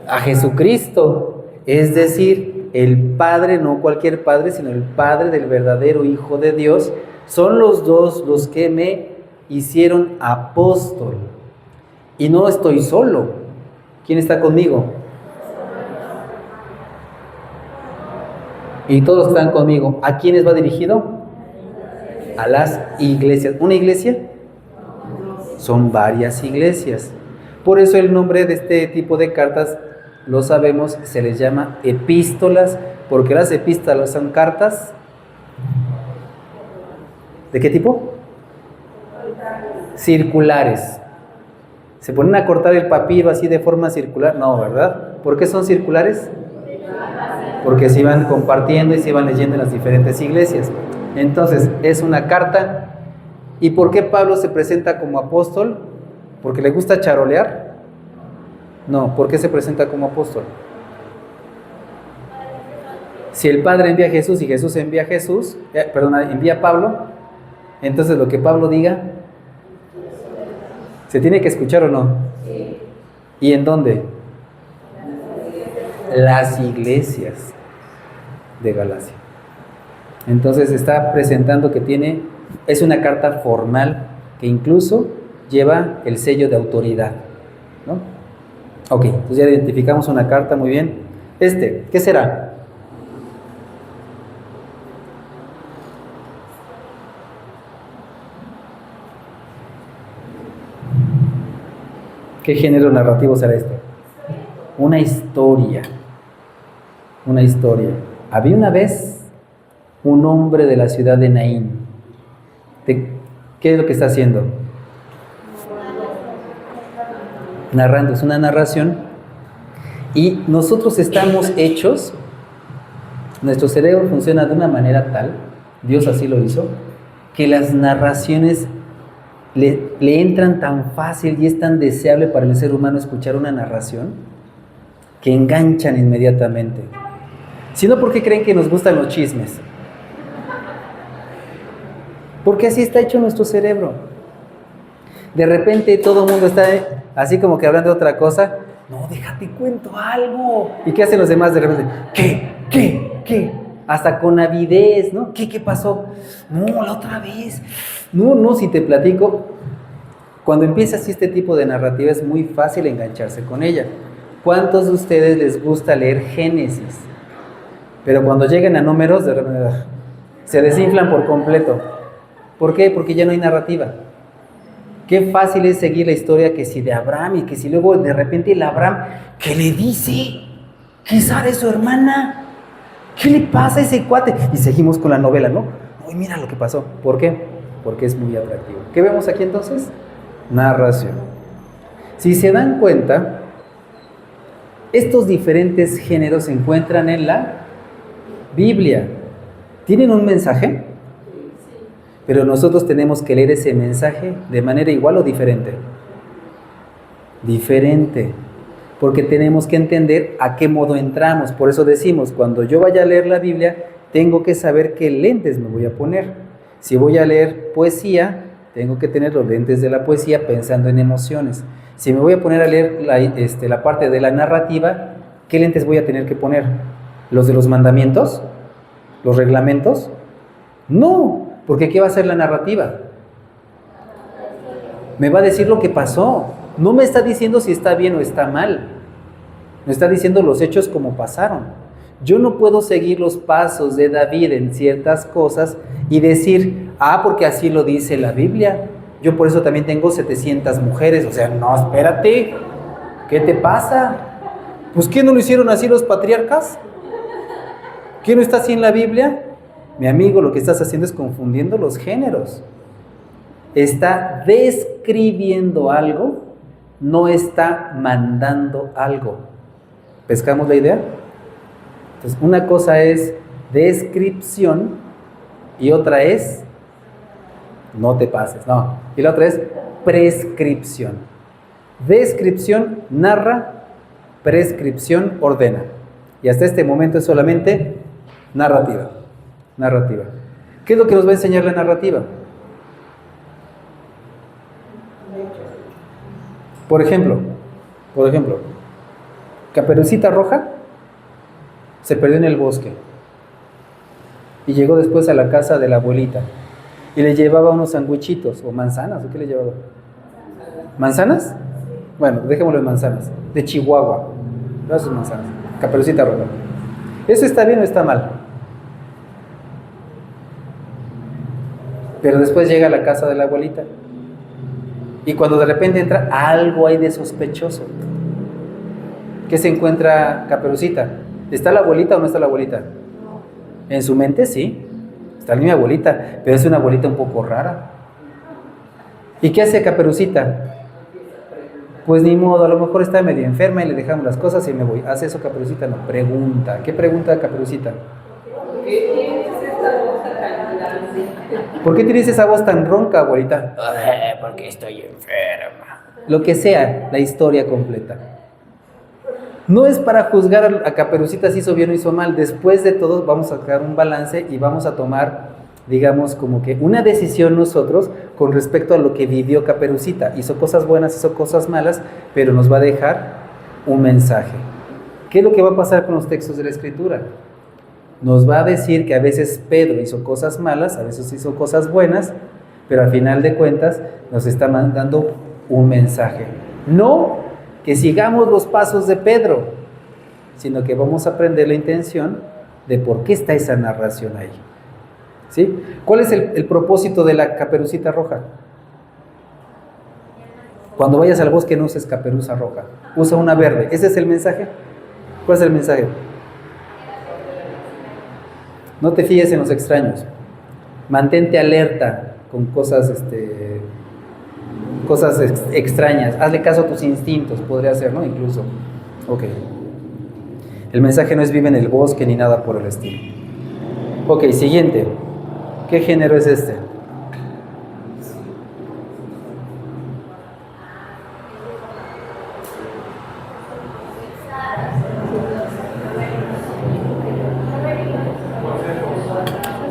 A Jesucristo. Es decir, el Padre, no cualquier Padre, sino el Padre del verdadero Hijo de Dios. Son los dos los que me hicieron apóstol. Y no estoy solo. ¿Quién está conmigo? Y todos están conmigo. ¿A quiénes va dirigido? A las iglesias. ¿Una iglesia? Son varias iglesias. Por eso el nombre de este tipo de cartas, lo sabemos, se les llama epístolas, porque las epístolas son cartas. ¿De qué tipo? Circulares. ¿Se ponen a cortar el papiro así de forma circular? No, ¿verdad? ¿Por qué son circulares? Porque se iban compartiendo y se iban leyendo en las diferentes iglesias. Entonces, es una carta. ¿Y por qué Pablo se presenta como apóstol? ¿Porque le gusta charolear? No, ¿por qué se presenta como apóstol? Si el Padre envía a Jesús y Jesús envía a Pablo, entonces lo que Pablo diga, ¿se tiene que escuchar o no? Sí. ¿Y en dónde? Las iglesias de Galacia. Entonces está presentando que es una carta formal que incluso lleva el sello de autoridad, ¿no? Ok, entonces ya identificamos una carta, muy bien. ¿Qué será? ¿Qué género narrativo será este? Una historia. Una historia. Había una vez un hombre de la ciudad de Naín. ¿Qué es lo que está haciendo? Narrando, es una narración. Y nosotros estamos hechos, nuestro cerebro funciona de una manera tal, Dios así lo hizo, que las narraciones le entran tan fácil y es tan deseable para el ser humano escuchar una narración que enganchan inmediatamente. Si no, ¿por qué creen que nos gustan los chismes? Porque así está hecho nuestro cerebro. De repente todo el mundo está así como que hablando de otra cosa. No, déjate cuento algo. ¿Y qué hacen los demás de repente? ¿Qué? Hasta con avidez, ¿no? ¿Qué pasó? No, la otra vez. No, si te platico. Cuando empieza así este tipo de narrativa es muy fácil engancharse con ella. ¿Cuántos de ustedes les gusta leer Génesis? Pero cuando llegan a números, de repente se desinflan por completo. ¿Por qué? Porque ya no hay narrativa. Qué fácil es seguir la historia que si de Abraham y que si luego de repente el Abraham, ¿qué le dice? ¿Qué sabe su hermana? ¿Qué le pasa a ese cuate? Y seguimos con la novela, ¿no? Uy, mira lo que pasó. ¿Por qué? Porque es muy atractivo. ¿Qué vemos aquí entonces? Narración. Si se dan cuenta, estos diferentes géneros se encuentran en la Biblia. ¿Tienen un mensaje? Pero nosotros tenemos que leer ese mensaje de manera igual o diferente. Diferente. Porque tenemos que entender a qué modo entramos. Por eso decimos, cuando yo vaya a leer la Biblia, tengo que saber qué lentes me voy a poner. Si voy a leer poesía, tengo que tener los lentes de la poesía pensando en emociones. Si me voy a poner a leer la parte de la narrativa, ¿qué lentes voy a tener que poner? ¿Los de los mandamientos? ¿Los reglamentos? No, porque ¿qué va a ser la narrativa? Me va a decir lo que pasó. No me está diciendo si está bien o está mal. Me está diciendo los hechos como pasaron. Yo no puedo seguir los pasos de David en ciertas cosas y decir, porque así lo dice la Biblia. Yo por eso también tengo 700 mujeres. O sea, no, espérate. ¿Qué te pasa? Pues ¿qué no lo hicieron así los patriarcas? ¿Qué no está así en la Biblia? Mi amigo, lo que estás haciendo es confundiendo los géneros. Está describiendo algo, no está mandando algo. ¿Pescamos la idea? Entonces, una cosa es descripción y otra es no te pases, no. Y la otra es prescripción. Descripción narra, prescripción ordena. Y hasta este momento es solamente narrativa. Narrativa. ¿Qué es lo que nos va a enseñar la narrativa? Por ejemplo, Caperucita Roja se perdió en el bosque y llegó después a la casa de la abuelita y le llevaba unos sandwichitos o manzanas, ¿o qué le llevaba? ¿Manzanas? Bueno, dejémoslo en manzanas, de Chihuahua. Esas manzanas. Caperucita Roja. ¿Eso está bien o está mal? Pero después llega a la casa de la abuelita y cuando de repente entra, algo hay de sospechoso. ¿Qué se encuentra Caperucita? ¿Está la abuelita o no está la abuelita? En su mente sí, está mi abuelita, pero es una abuelita un poco rara. ¿Y qué hace Caperucita? Pues ni modo, a lo mejor está medio enferma y le dejamos las cosas y me voy. ¿Hace eso Caperucita? No, pregunta. ¿Qué pregunta Caperucita? ¿Por qué tienes esa voz tan ronca, abuelita? Porque estoy enferma. Lo que sea, la historia completa. No es para juzgar a Caperucita si hizo bien o hizo mal. Después de todo vamos a sacar un balance y vamos a tomar, digamos, como que una decisión nosotros con respecto a lo que vivió Caperucita. Hizo cosas buenas, hizo cosas malas, pero nos va a dejar un mensaje. ¿Qué es lo que va a pasar con los textos de la Escritura? Nos va a decir que a veces Pedro hizo cosas malas, a veces hizo cosas buenas, pero al final de cuentas nos está mandando un mensaje. No que sigamos los pasos de Pedro, sino que vamos a aprender la intención de por qué está esa narración ahí. ¿Sí? ¿Cuál es el propósito de la Caperucita Roja? Cuando vayas al bosque no uses caperuza roja, usa una verde. ¿Ese es el mensaje? ¿Cuál es el mensaje? No te fíes en los extraños. Mantente alerta con cosas extrañas. Hazle caso a tus instintos, podría ser, ¿no? Incluso. Ok. El mensaje no es vive en el bosque ni nada por el estilo. Ok, siguiente. ¿Qué género es este?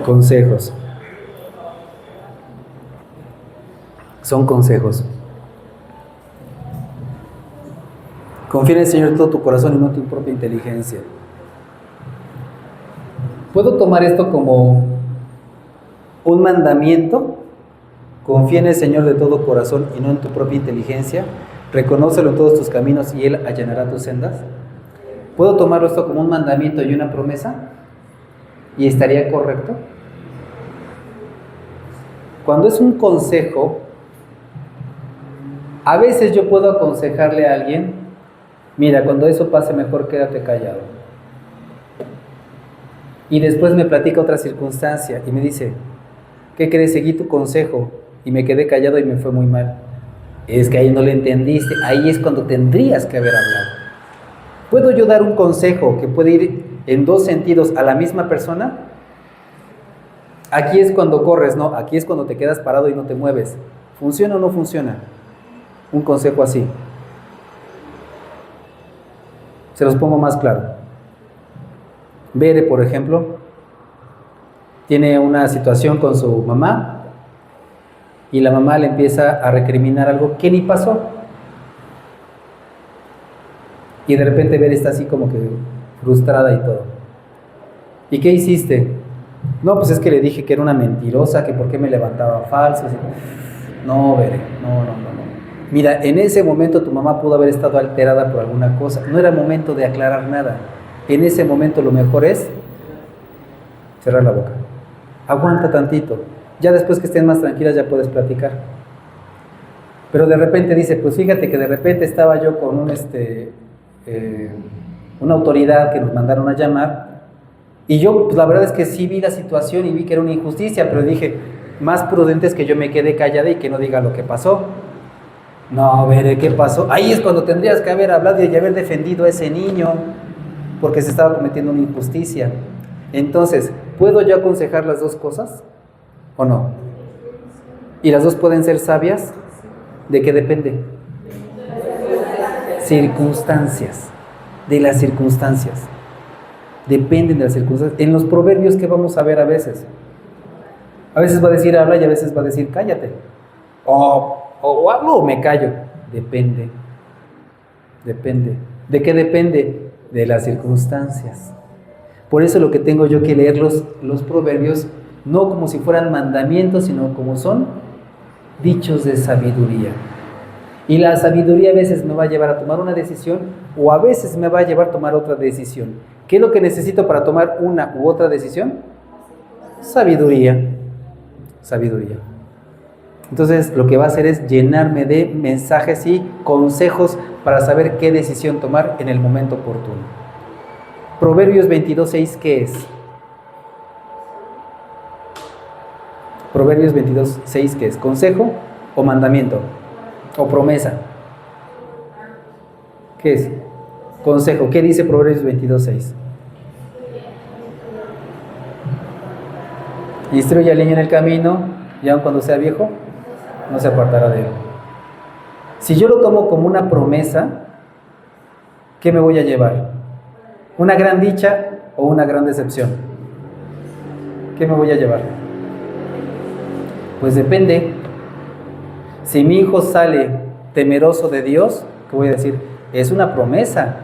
Consejos. Son consejos. Confía en el Señor de todo tu corazón y no en tu propia inteligencia. ¿Puedo tomar esto como un mandamiento? Confía en el Señor de todo corazón y no en tu propia inteligencia. Reconócelo en todos tus caminos y Él allanará tus sendas. ¿Puedo tomarlo esto como un mandamiento y una promesa? ¿Y estaría correcto? Cuando es un consejo, a veces yo puedo aconsejarle a alguien: mira, cuando eso pase mejor quédate callado. Y después me platica otra circunstancia y me dice: ¿qué crees? Seguí tu consejo y me quedé callado y me fue muy mal. Es que ahí no le entendiste, ahí es cuando tendrías que haber hablado. ¿Puedo yo dar un consejo que puede ir en dos sentidos a la misma persona? Aquí es cuando corres, no, aquí es cuando te quedas parado y no te mueves. ¿Funciona o no funciona? Un consejo así. Se los pongo más claro. Bere, por ejemplo, tiene una situación con su mamá y la mamá le empieza a recriminar algo que ni pasó. Y de repente Bere está así como que frustrada y todo. ¿Y qué hiciste? No, pues es que le dije que era una mentirosa, que por qué me levantaba falsos. No, Bere, no. Mira, en ese momento tu mamá pudo haber estado alterada por alguna cosa. No era momento de aclarar nada. En ese momento lo mejor es cerrar la boca. Aguanta tantito. Ya después que estén más tranquilas ya puedes platicar. Pero de repente dice: pues fíjate que de repente estaba yo con una autoridad que nos mandaron a llamar. Y yo, pues la verdad es que sí vi la situación y vi que era una injusticia, pero dije, más prudente es que yo me quede callada y que no diga lo que pasó. No, Bere, ¿qué pasó? Ahí es cuando tendrías que haber hablado y haber defendido a ese niño, porque se estaba cometiendo una injusticia. Entonces, ¿puedo yo aconsejar las dos cosas o no? ¿Y las dos pueden ser sabias? ¿De qué depende? Circunstancias. De las circunstancias. Dependen de las circunstancias. En los proverbios, ¿qué vamos a ver a veces? A veces va a decir habla y a veces va a decir cállate. O hablo o me callo. Depende. ¿De qué depende? De las circunstancias. Por eso lo que tengo yo que leer los proverbios no como si fueran mandamientos, sino como son dichos de sabiduría. Y la sabiduría a veces me va a llevar a tomar una decisión o a veces me va a llevar a tomar otra decisión. ¿Qué es lo que necesito para tomar una u otra decisión? Sabiduría. Entonces lo que va a hacer es llenarme de mensajes y consejos para saber qué decisión tomar en el momento oportuno. Proverbios 22:6, ¿qué es? Proverbios 22:6, ¿qué es? ¿Consejo o mandamiento? ¿O promesa? ¿Qué es? Consejo. ¿Qué dice Proverbios 22:6? Instruye al niño en el camino y aun cuando sea viejo no se apartará de él. Si yo lo tomo como una promesa, ¿qué me voy a llevar? ¿Una gran dicha o una gran decepción? ¿Qué me voy a llevar? Pues depende. Si mi hijo sale temeroso de Dios, ¿qué voy a decir? Es una promesa.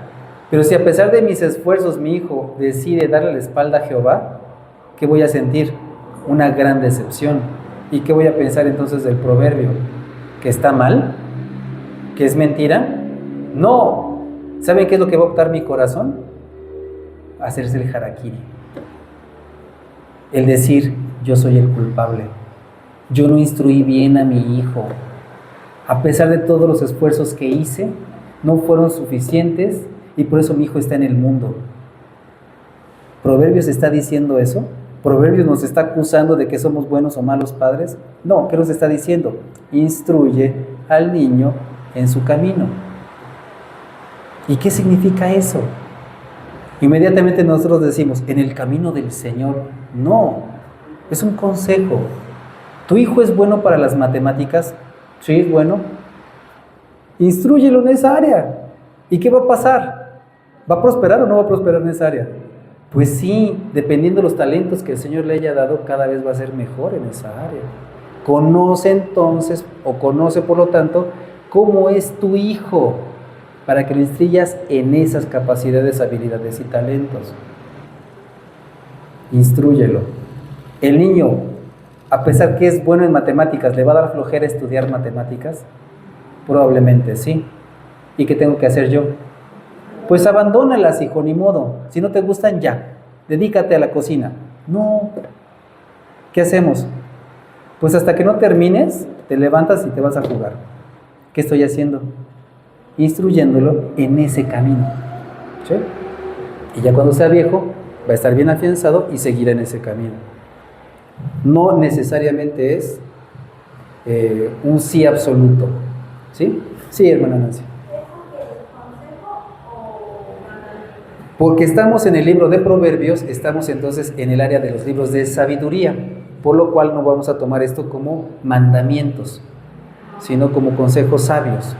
Pero si a pesar de mis esfuerzos mi hijo decide darle la espalda a Jehová, ¿qué voy a sentir? Una gran decepción. ¿Y qué voy a pensar entonces del proverbio? ¿Que está mal? ¿Que es mentira? No. ¿Saben qué es lo que va a optar mi corazón? Hacerse el harakiri. El decir, yo soy el culpable. Yo no instruí bien a mi hijo. A pesar de todos los esfuerzos que hice, no fueron suficientes y por eso mi hijo está en el mundo. ¿Proverbios está diciendo eso? ¿Proverbios nos está acusando de que somos buenos o malos padres? No, ¿qué nos está diciendo? Instruye al niño en su camino. ¿Y qué significa eso? Inmediatamente nosotros decimos, en el camino del Señor. No, es un consejo. ¿Tu hijo es bueno para las matemáticas? Sí, es bueno. Instrúyelo en esa área. ¿Y qué va a pasar? ¿Va a prosperar o no va a prosperar en esa área? Pues sí, dependiendo de los talentos que el Señor le haya dado, cada vez va a ser mejor en esa área. Conoce entonces, o conoce por lo tanto, cómo es tu hijo, para que lo instruyas en esas capacidades, habilidades y talentos. Instrúyelo. El niño, a pesar que es bueno en matemáticas, ¿le va a dar flojera estudiar matemáticas? Probablemente sí. ¿Y qué tengo que hacer yo? Pues abandónalas, hijo, ni modo. Si no te gustan, ya. Dedícate a la cocina. No. ¿Qué hacemos? Pues hasta que no termines, te levantas y te vas a jugar. ¿Qué estoy haciendo? Instruyéndolo en ese camino. ¿Sí? Y ya cuando sea viejo, va a estar bien afianzado y seguirá en ese camino. No necesariamente es un sí absoluto. ¿Sí? Sí, hermana Nancy. Porque estamos en el libro de Proverbios, estamos entonces en el área de los libros de sabiduría, por lo cual no vamos a tomar esto como mandamientos, sino como consejos sabios.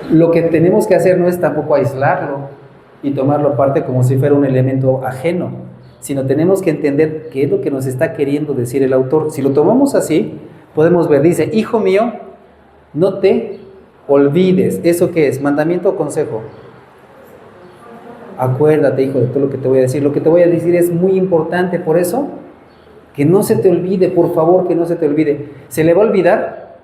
Lo que tenemos que hacer no es tampoco aislarlo y tomarlo aparte como si fuera un elemento ajeno, sino tenemos que entender qué es lo que nos está queriendo decir el autor. Si lo tomamos así, podemos ver, dice, hijo mío, no te olvides. ¿Eso qué es? ¿Mandamiento o consejo? Acuérdate, hijo, de todo lo que te voy a decir. Lo que te voy a decir es muy importante, por eso, que no se te olvide, por favor, que no se te olvide. ¿Se le va a olvidar?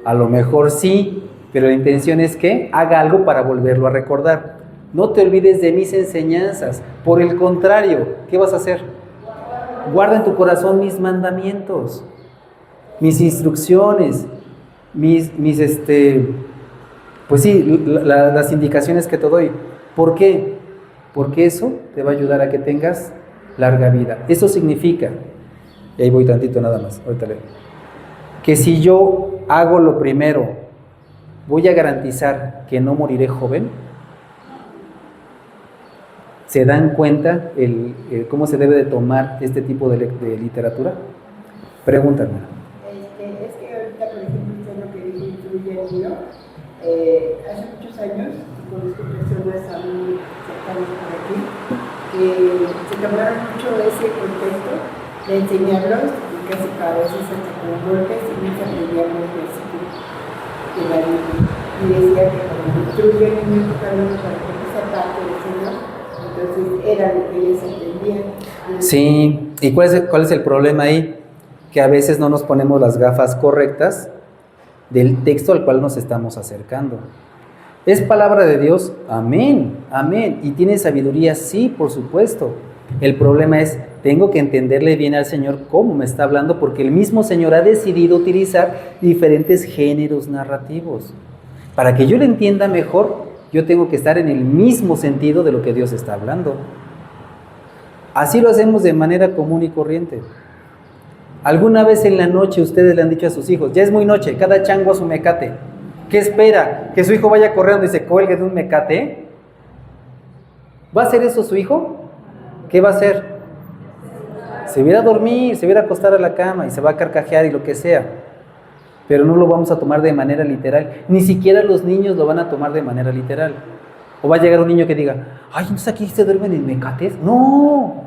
A lo mejor sí, pero la intención es que haga algo para volverlo a recordar. No te olvides de mis enseñanzas. Por el contrario, ¿qué vas a hacer? Guarda en tu corazón mis mandamientos, mis instrucciones, pues sí, las indicaciones que te doy. ¿Por qué? Porque eso te va a ayudar a que tengas larga vida. Eso significa, y ahí voy tantito nada más, ahorita leo, que si yo hago lo primero, ¿voy a garantizar que no moriré joven? ¿Se dan cuenta cómo se debe de tomar este tipo de literatura? Pregúntame. Es que ahorita, por ejemplo, usted lo que dice incluye el mío. Hace muchos años conozco personas a mí cercanas por aquí que se tomaron mucho ese contexto de enseñarlos y casi cada vez hasta con golpes y nunca aprendían los versículos de la Biblia. Y decía que cuando instruyen en mi época para que esa parte del Señor, entonces era lo que ellos entendían. Sí, ¿y cuál es el problema ahí? Que a veces no nos ponemos las gafas correctas del texto al cual nos estamos acercando. ¿Es palabra de Dios? Amén, amén. ¿Y tiene sabiduría? Sí, por supuesto. El problema es, tengo que entenderle bien al Señor cómo me está hablando, porque el mismo Señor ha decidido utilizar diferentes géneros narrativos. Para que yo lo entienda mejor, yo tengo que estar en el mismo sentido de lo que Dios está hablando. Así lo hacemos de manera común y corriente. ¿Alguna vez en la noche ustedes le han dicho a sus hijos, ya es muy noche, cada chango a su mecate? ¿Qué espera? ¿Que su hijo vaya corriendo y se cuelgue de un mecate? ¿Va a hacer eso su hijo? ¿Qué va a hacer? Se va a dormir, se va a acostar a la cama y se va a carcajear y lo que sea. Pero no lo vamos a tomar de manera literal. Ni siquiera los niños lo van a tomar de manera literal. O va a llegar un niño que diga, ay, entonces aquí se duermen en mecates. No,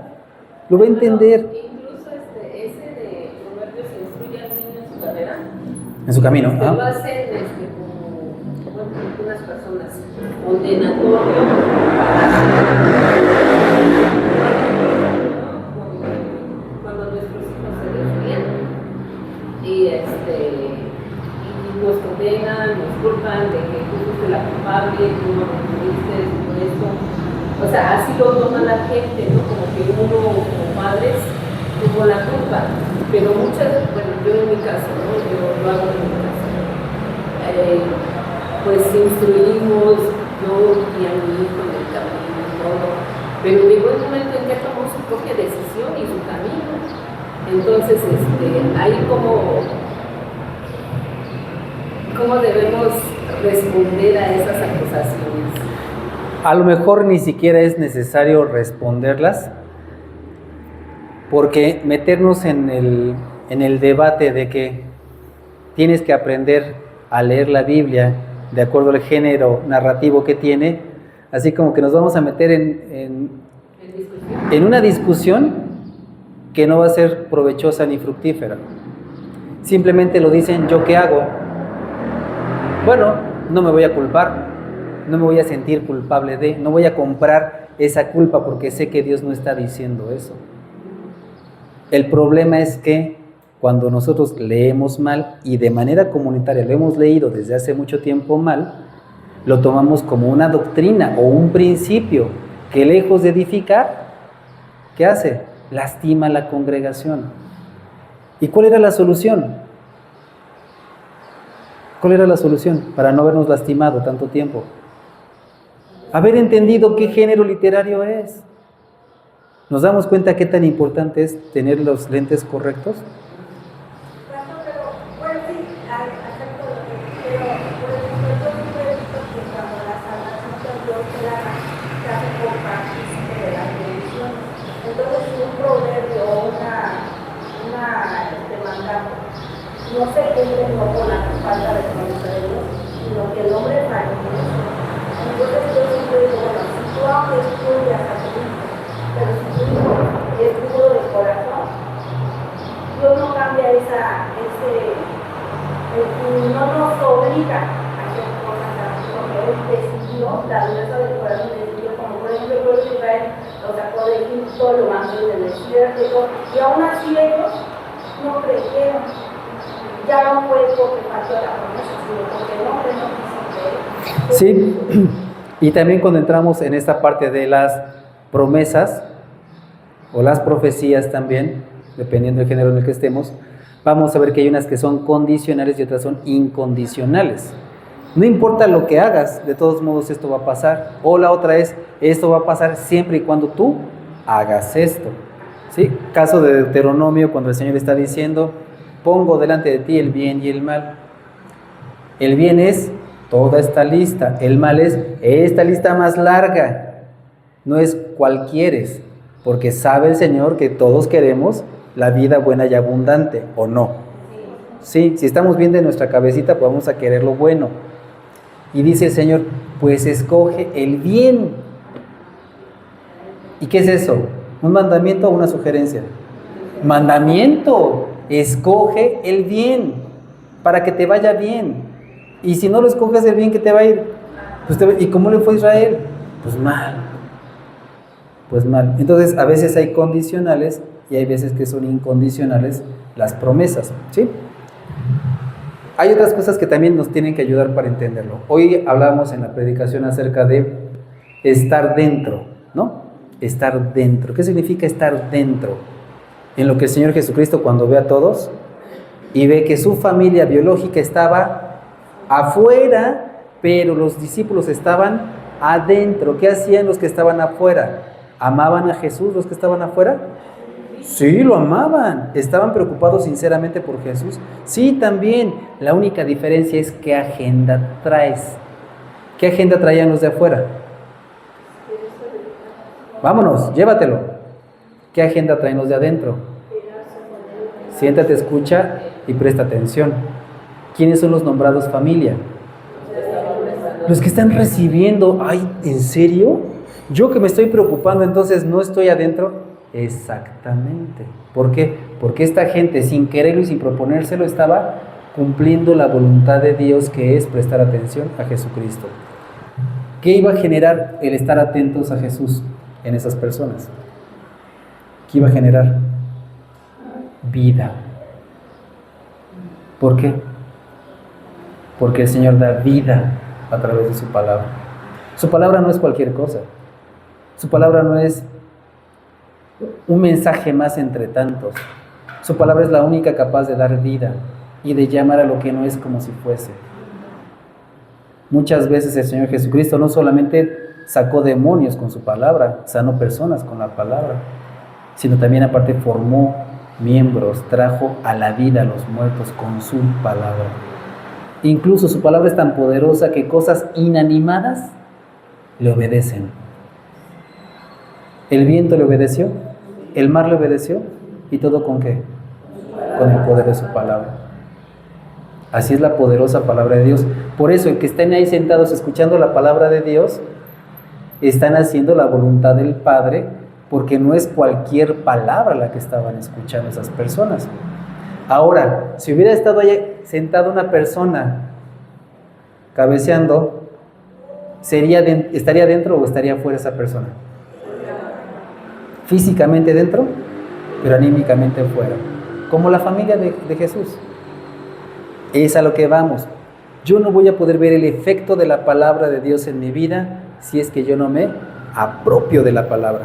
lo va a entender. Incluso ese de Proverbios instruye al niño en su carrera. En su camino. Lo hacen como unas personas condenatorio. Cuando nuestros hijos se desvían y nos condenan, nos culpan de que tú fuiste la culpable, tú no me tuviste, todo esto. O sea, así lo toma la gente, ¿no? Como que uno, como padres, tuvo la culpa. Pero muchas, bueno, yo en mi caso, ¿no? Yo lo hago en mi caso. Pues instruimos, yo y a mi hijo en el camino y todo. Pero llegó el momento en que tomó su propia decisión y su camino. Entonces, ahí ¿cómo debemos responder a esas acusaciones? A lo mejor ni siquiera es necesario responderlas, porque meternos en el debate de que tienes que aprender a leer la Biblia de acuerdo al género narrativo que tiene, así como que nos vamos a meter en una discusión que no va a ser provechosa ni fructífera. Simplemente lo dicen, ¿yo qué hago? Bueno, no me voy a culpar, no me voy a sentir culpable no voy a comprar esa culpa porque sé que Dios no está diciendo eso. El problema es que cuando nosotros leemos mal y de manera comunitaria lo hemos leído desde hace mucho tiempo mal, lo tomamos como una doctrina o un principio que lejos de edificar, ¿qué hace? Lastima a la congregación. ¿Y cuál era la solución? ¿Cuál era la solución para no habernos lastimado tanto tiempo? Haber entendido qué género literario es. ¿Nos damos cuenta qué tan importante es tener los lentes correctos? No se cumple no por la falta de conocer a Dios, sino que el hombre falla. Entonces yo siempre digo, bueno, si tú aunque estudias a tu hijo, pero si tu hijo es puro de corazón, Dios no cambia no nos obliga a hacer cosas así, porque Él decidió, la dureza del corazón decidió, como por ejemplo el pueblo de Israel lo sacó de Egipto, lo mandó del desierto, y aún así ellos no creyeron. Ya no fue porque faltó la promesa, sino porque el hombre no quiso creer. Sí, y también cuando entramos en esta parte de las promesas o las profecías también, dependiendo del género en el que estemos, vamos a ver que hay unas que son condicionales y otras son incondicionales. No importa lo que hagas, de todos modos esto va a pasar. O la otra es, esto va a pasar siempre y cuando tú hagas esto. ¿Sí? Caso de Deuteronomio, cuando el Señor está diciendo, pongo delante de ti el bien y el mal. El bien es toda esta lista, el mal es esta lista más larga. No es cual quieres, porque sabe el Señor que todos queremos la vida buena y abundante, ¿o no? Sí, si estamos bien de nuestra cabecita, pues vamos a querer lo bueno. Y dice el Señor, pues escoge el bien. ¿Y qué es eso? ¿Un mandamiento o una sugerencia? Mandamiento. Escoge el bien para que te vaya bien. Y si no lo escoges el bien, ¿qué te va a ir? Pues ¿y cómo le fue a Israel? Pues mal. Pues mal. Entonces, a veces hay condicionales y hay veces que son incondicionales las promesas, ¿sí? Hay otras cosas que también nos tienen que ayudar para entenderlo. Hoy hablamos en la predicación acerca de estar dentro, ¿no? Estar dentro. ¿Qué significa estar dentro? En lo que el Señor Jesucristo, cuando ve a todos y ve que su familia biológica estaba afuera, pero los discípulos estaban adentro. ¿Qué hacían los que estaban afuera? ¿Amaban a Jesús los que estaban afuera? Sí, lo amaban. ¿Estaban preocupados sinceramente por Jesús? Sí, también. La única diferencia es qué agenda traes. ¿Qué agenda traían los de afuera? Vámonos, llévatelo. ¿Qué agenda traen los de adentro? Siéntate, escucha y presta atención. ¿Quiénes son los nombrados familia? Los que están recibiendo. Ay, ¿en serio? ¿Yo que me estoy preocupando entonces no estoy adentro? Exactamente. ¿Por qué? Porque esta gente, sin quererlo y sin proponérselo, estaba cumpliendo la voluntad de Dios, que es prestar atención a Jesucristo. ¿Qué iba a generar el estar atentos a Jesús en esas personas? ¿Qué iba a generar? Vida. ¿Por qué? Porque el Señor da vida a través de su palabra. Su palabra no es cualquier cosa. Su palabra no es un mensaje más entre tantos. Su palabra es la única capaz de dar vida y de llamar a lo que no es como si fuese. Muchas veces el Señor Jesucristo no solamente sacó demonios con su palabra, sanó personas con la palabra, sino también aparte formó miembros, trajo a la vida a los muertos con su palabra. Incluso su palabra es tan poderosa que cosas inanimadas le obedecen. El viento le obedeció, el mar le obedeció, ¿y todo con qué? Con el poder de su palabra. Así es la poderosa palabra de Dios. Por eso, el que estén ahí sentados escuchando la palabra de Dios, están haciendo la voluntad del Padre, porque no es cualquier palabra la que estaban escuchando esas personas. Ahora, si hubiera estado ahí sentada una persona cabeceando, ¿estaría dentro o estaría fuera esa persona? Físicamente dentro, pero anímicamente fuera. Como la familia de Jesús. Es a lo que vamos. Yo no voy a poder ver el efecto de la palabra de Dios en mi vida si es que yo no me apropio de la palabra.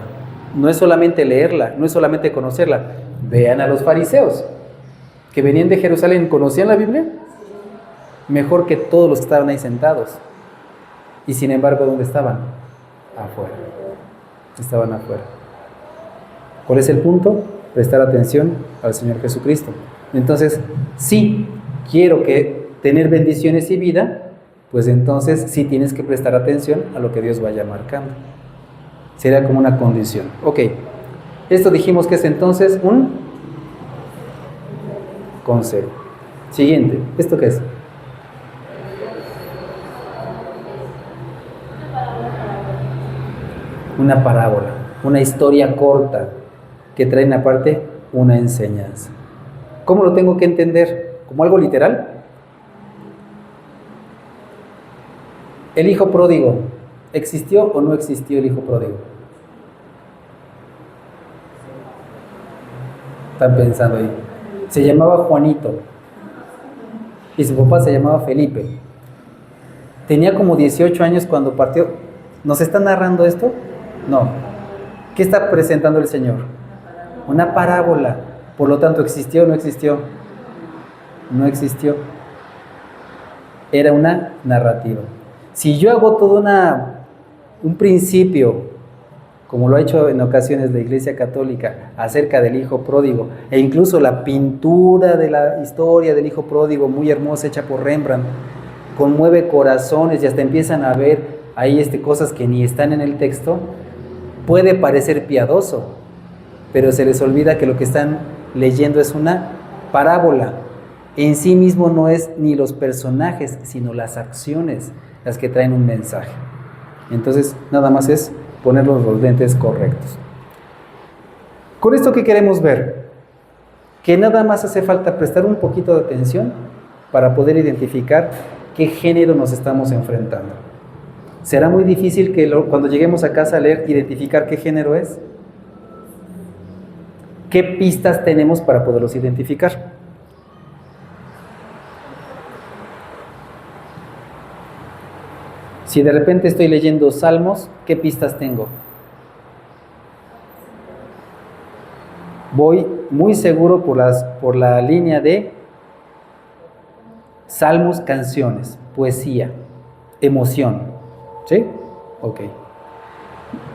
No es solamente leerla, no es solamente conocerla. Vean a los fariseos que venían de Jerusalén, ¿conocían la Biblia? Mejor que todos los que estaban ahí sentados. Y sin embargo, ¿dónde estaban? Afuera. Estaban afuera. ¿Cuál es el punto? Prestar atención al Señor Jesucristo. Entonces, sí, quiero tener bendiciones y vida, pues entonces sí tienes que prestar atención a lo que Dios vaya marcando. Sería como una condición. Ok, esto dijimos que es entonces un consejo. Siguiente, ¿esto qué es? Una parábola, una historia corta que trae aparte una enseñanza. ¿Cómo lo tengo que entender? ¿Como algo literal? El hijo pródigo, ¿existió o no existió el hijo pródigo? Están pensando ahí. Se llamaba Juanito y su papá se llamaba Felipe. Tenía como 18 años cuando partió. ¿Nos está narrando esto? No. ¿Qué está presentando el Señor? Una parábola. Por lo tanto, ¿existió o no existió? No existió. Era una narrativa. Si yo hago todo un principio, como lo ha hecho en ocasiones la Iglesia Católica, acerca del hijo pródigo, e incluso la pintura de la historia del hijo pródigo, muy hermosa, hecha por Rembrandt, conmueve corazones y hasta empiezan a ver ahí cosas que ni están en el texto, puede parecer piadoso, pero se les olvida que lo que están leyendo es una parábola. En sí mismo no es ni los personajes, sino las acciones las que traen un mensaje. Entonces, nada más es poner los lentes correctos. Con esto, ¿qué queremos ver? Que nada más hace falta prestar un poquito de atención para poder identificar qué género nos estamos enfrentando. ¿Será muy difícil que cuando lleguemos a casa a leer, identificar qué género es? ¿Qué pistas tenemos para poderlos identificar? Si de repente estoy leyendo Salmos, ¿qué pistas tengo? Voy muy seguro por la línea de Salmos, canciones, poesía, emoción. ¿Sí? Ok.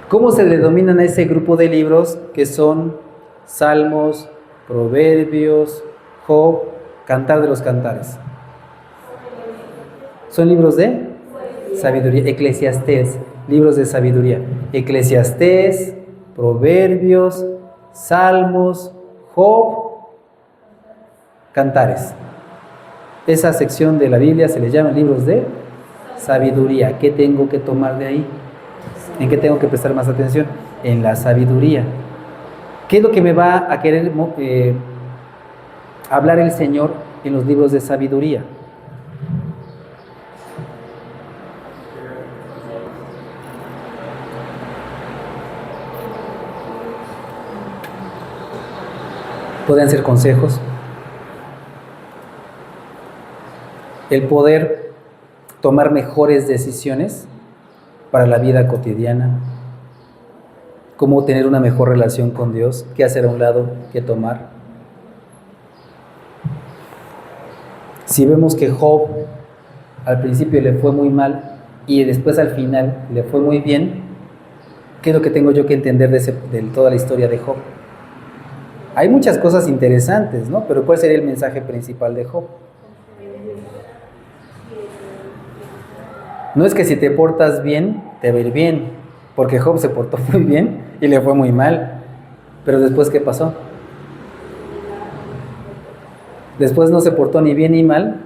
¿Cómo se le denominan a ese grupo de libros que son Salmos, Proverbios, Job, Cantar de los Cantares? ¿Son libros de sabiduría? Eclesiastés, libros de sabiduría. Eclesiastés, Proverbios, Salmos, Job, Cantares. Esa sección de la Biblia se les llama libros de sabiduría. ¿Qué tengo que tomar de ahí? ¿En qué tengo que prestar más atención? En la sabiduría. ¿Qué es lo que me va a querer hablar el Señor en los libros de sabiduría? Pueden ser consejos, el poder tomar mejores decisiones para la vida cotidiana, cómo tener una mejor relación con Dios, qué hacer a un lado, qué tomar. Si vemos que Job al principio le fue muy mal y después al final le fue muy bien, ¿qué es lo que tengo yo que entender de toda la historia de Job? Hay muchas cosas interesantes, ¿no? Pero ¿cuál sería el mensaje principal de Job? No es que si te portas bien, te va a ir bien, porque Job se portó muy bien y le fue muy mal. Pero después, ¿qué pasó? Después no se portó ni bien ni mal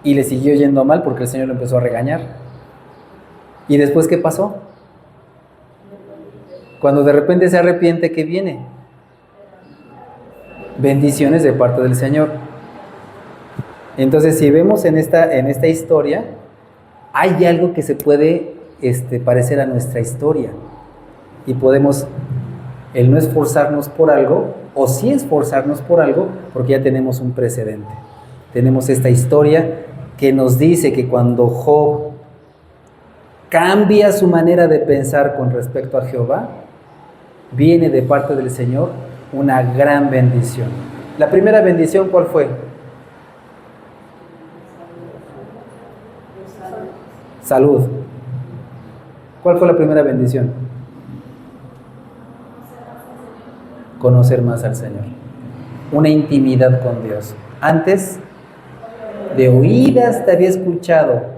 y le siguió yendo mal porque el Señor lo empezó a regañar. ¿Y después qué pasó? Cuando de repente se arrepiente, ¿qué viene? Bendiciones de parte del Señor. Entonces, si vemos en esta historia, hay algo que se puede parecer a nuestra historia. Y podemos, el no esforzarnos por algo, o sí esforzarnos por algo, porque ya tenemos un precedente. Tenemos esta historia que nos dice que cuando Job cambia su manera de pensar con respecto a Jehová, viene de parte del Señor una gran bendición. La primera bendición, ¿cuál fue? Salud. ¿Cuál fue la primera bendición? Conocer más al Señor. Una intimidad con Dios. Antes, de oídas te había escuchado,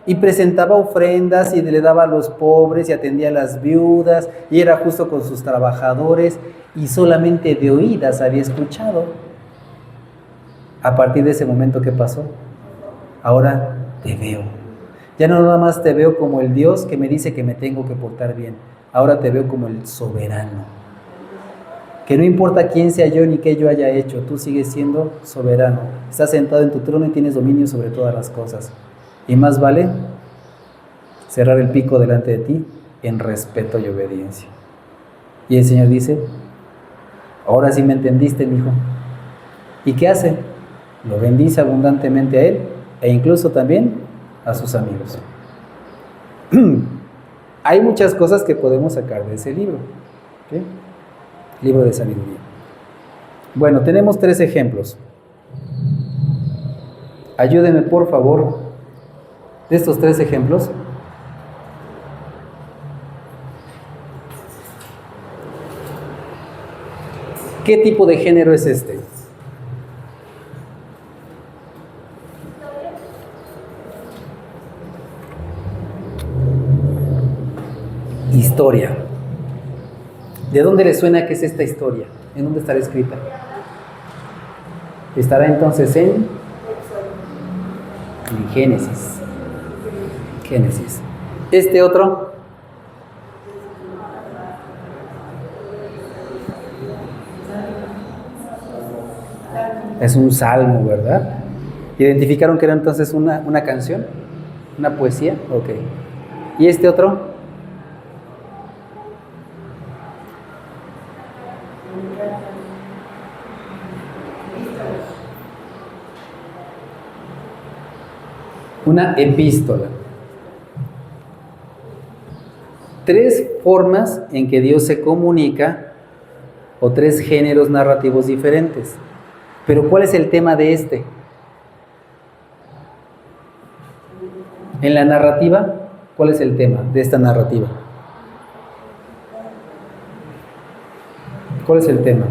y presentaba ofrendas y le daba a los pobres y atendía a las viudas y era justo con sus trabajadores, y solamente de oídas había escuchado. A partir de ese momento, ¿qué pasó? Ahora te veo. Ya no nada más te veo como el Dios que me dice que me tengo que portar bien. Ahora te veo como el soberano. Que no importa quién sea yo ni qué yo haya hecho, tú sigues siendo soberano. Estás sentado en tu trono y tienes dominio sobre todas las cosas. Y más vale cerrar el pico delante de ti en respeto y obediencia. Y el Señor dice, ahora sí me entendiste, mijo. ¿Y qué hace? Lo bendice abundantemente a él e incluso también a sus amigos. Hay muchas cosas que podemos sacar de ese libro. ¿Okay? Libro de sabiduría. Bueno, tenemos 3 ejemplos. Ayúdenme, por favor, de estos 3 ejemplos. ¿Qué tipo de género es este? Historia. ¿De dónde le suena que es esta historia? ¿En dónde estará escrita? Estará entonces en Génesis. Génesis. Este otro. Es un salmo, ¿verdad? ¿Identificaron que era entonces una canción? ¿Una poesía? Ok. ¿Y este otro? Una epístola. 3 formas en que Dios se comunica, o 3 géneros narrativos diferentes. Pero ¿cuál es el tema de este? En la narrativa, ¿cuál es el tema de esta narrativa? ¿Cuál es el tema?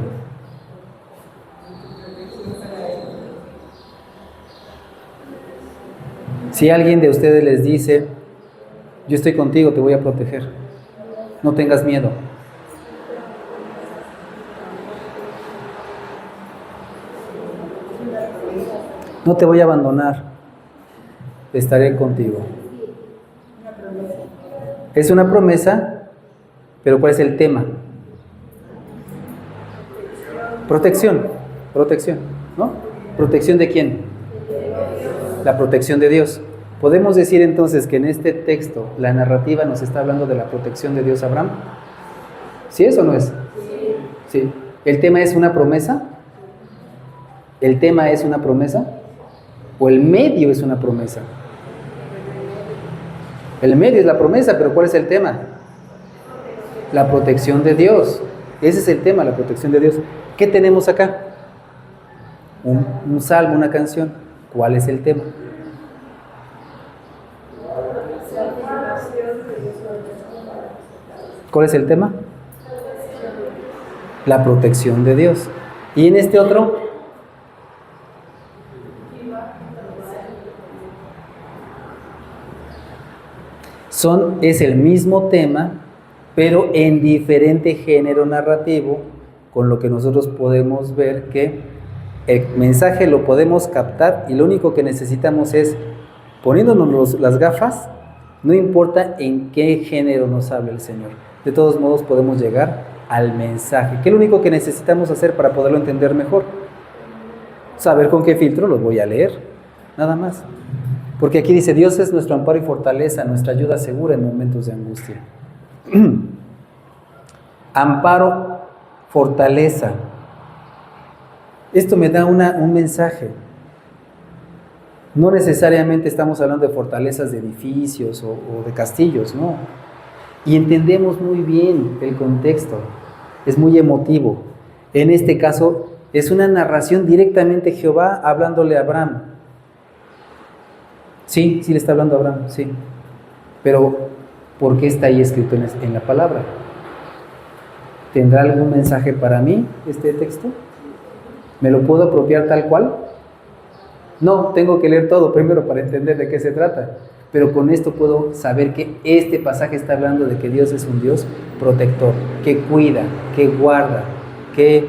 Si alguien de ustedes les dice, yo estoy contigo, te voy a proteger, no tengas miedo. No te voy a abandonar, estaré contigo. Es una promesa, pero ¿cuál es el tema? Protección, ¿no? ¿Protección de quién? La protección de Dios. ¿Podemos decir entonces que en este texto la narrativa nos está hablando de la protección de Dios a Abraham? ¿Sí es o no es? Sí. ¿El tema es una promesa? ¿El tema es una promesa? ¿O el medio es una promesa? El medio es la promesa, pero ¿cuál es el tema? La protección de Dios. Ese es el tema, la protección de Dios. ¿Qué tenemos acá? Un salmo, una canción. ¿Cuál es el tema? ¿Cuál es el tema? La protección de Dios. ¿Y en este otro? Es el mismo tema, pero en diferente género narrativo, con lo que nosotros podemos ver que El mensaje lo podemos captar y lo único que necesitamos es, poniéndonos las gafas, no importa en qué género nos hable el Señor. De todos modos podemos llegar al mensaje, que es lo único que necesitamos hacer para poderlo entender mejor. Saber con qué filtro los voy a leer, nada más. Porque aquí dice, Dios es nuestro amparo y fortaleza, nuestra ayuda segura en momentos de angustia. Amparo, fortaleza. Esto me da un mensaje. No necesariamente estamos hablando de fortalezas de edificios o de castillos, no. Y entendemos muy bien el contexto. Es muy emotivo. En este caso, es una narración directamente Jehová hablándole a Abraham. Sí le está hablando a Abraham, sí. Pero, ¿por qué está ahí escrito en la palabra? ¿Tendrá algún mensaje para mí este texto? ¿Me lo puedo apropiar tal cual? No, tengo que leer todo primero para entender de qué se trata. Pero con esto puedo saber que este pasaje está hablando de que Dios es un Dios protector, que cuida, que guarda, que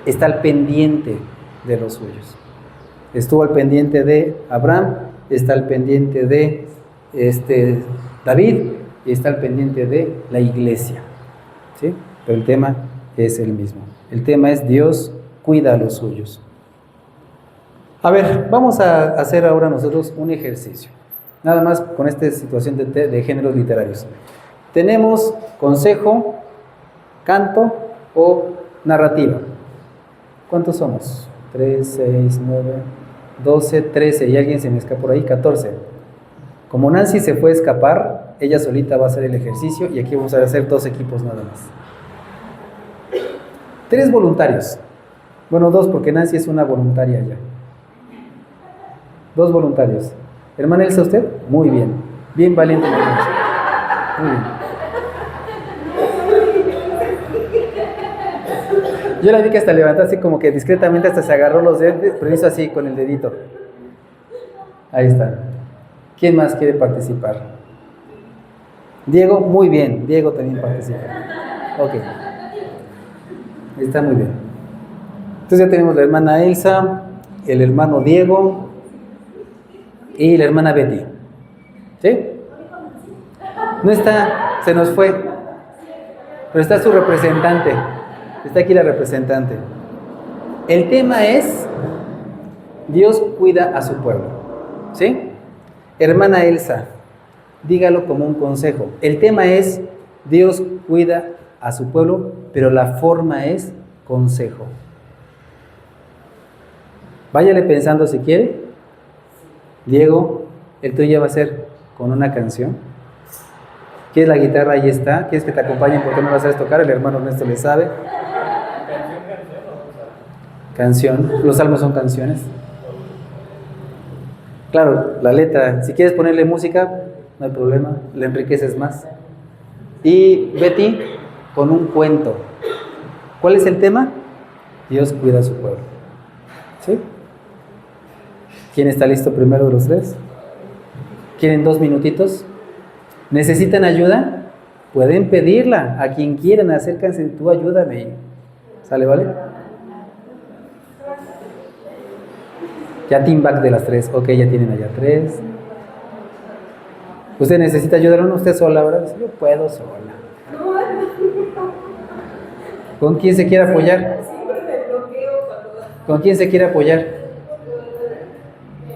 está al pendiente de los suyos. Estuvo al pendiente de Abraham, está al pendiente de David y está al pendiente de la iglesia. ¿Sí? Pero el tema es el mismo. El tema es Dios cuida a los suyos. A ver, vamos a hacer ahora nosotros un ejercicio. Nada más con esta situación de géneros literarios. Tenemos consejo, canto o narrativa. ¿Cuántos somos? 3, 6, 9, 12, 13. Y alguien se me escapa por ahí, 14. Como Nancy se fue a escapar, ella solita va a hacer el ejercicio y aquí vamos a hacer 2 equipos nada más. 3 voluntarios. Bueno, 2 porque Nancy es una voluntaria ya. 2 voluntarios. Hermana Elsa, ¿usted? Muy bien. Bien valiente. Muy bien. Yo la vi que hasta levantó así como que discretamente hasta se agarró los dedos, pero hizo así con el dedito. Ahí está. ¿Quién más quiere participar? Diego, muy bien. Diego también participa. Ok. Está muy bien. Entonces ya tenemos la hermana Elsa, el hermano Diego y la hermana Betty. ¿Sí? No está, se nos fue. Pero está su representante. Está aquí la representante. El tema es Dios cuida a su pueblo. ¿Sí? Hermana Elsa, dígalo como un consejo. El tema es Dios cuida a su pueblo, pero la forma es consejo. Váyale pensando si quiere. Diego, el tuyo va a ser con una canción. ¿Quieres la guitarra? Ahí está. ¿Quieres que te acompañen? ¿Por qué no la sabes tocar? El hermano Ernesto le sabe. Canción. Los salmos son canciones. Claro, la letra. Si quieres ponerle música, no hay problema. La enriqueces más. Y Betty, con un cuento. ¿Cuál es el tema? Dios cuida a su pueblo. ¿Sí? ¿Quién está listo primero de los 3? ¿Quieren 2 minutitos? ¿Necesitan ayuda? Pueden pedirla. A quien quieran, acérquense. Tú ayúdame. ¿Sale, vale? Ya team back de las 3. Ok, ya tienen allá 3. ¿Usted necesita ayuda o no? ¿Usted sola ahora? Yo puedo sola. ¿Con quién se quiere apoyar? ¿Con quién se quiere apoyar?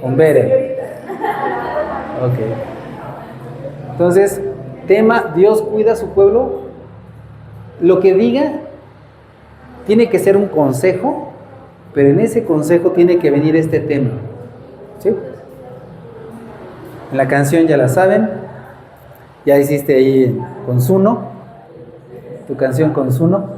Con Bere. Ok. Entonces, tema, Dios cuida a su pueblo. Lo que diga tiene que ser un consejo, pero en ese consejo tiene que venir este tema. ¿Sí? En la canción ya la saben. Ya hiciste ahí con Zuno. Tu canción con Zuno.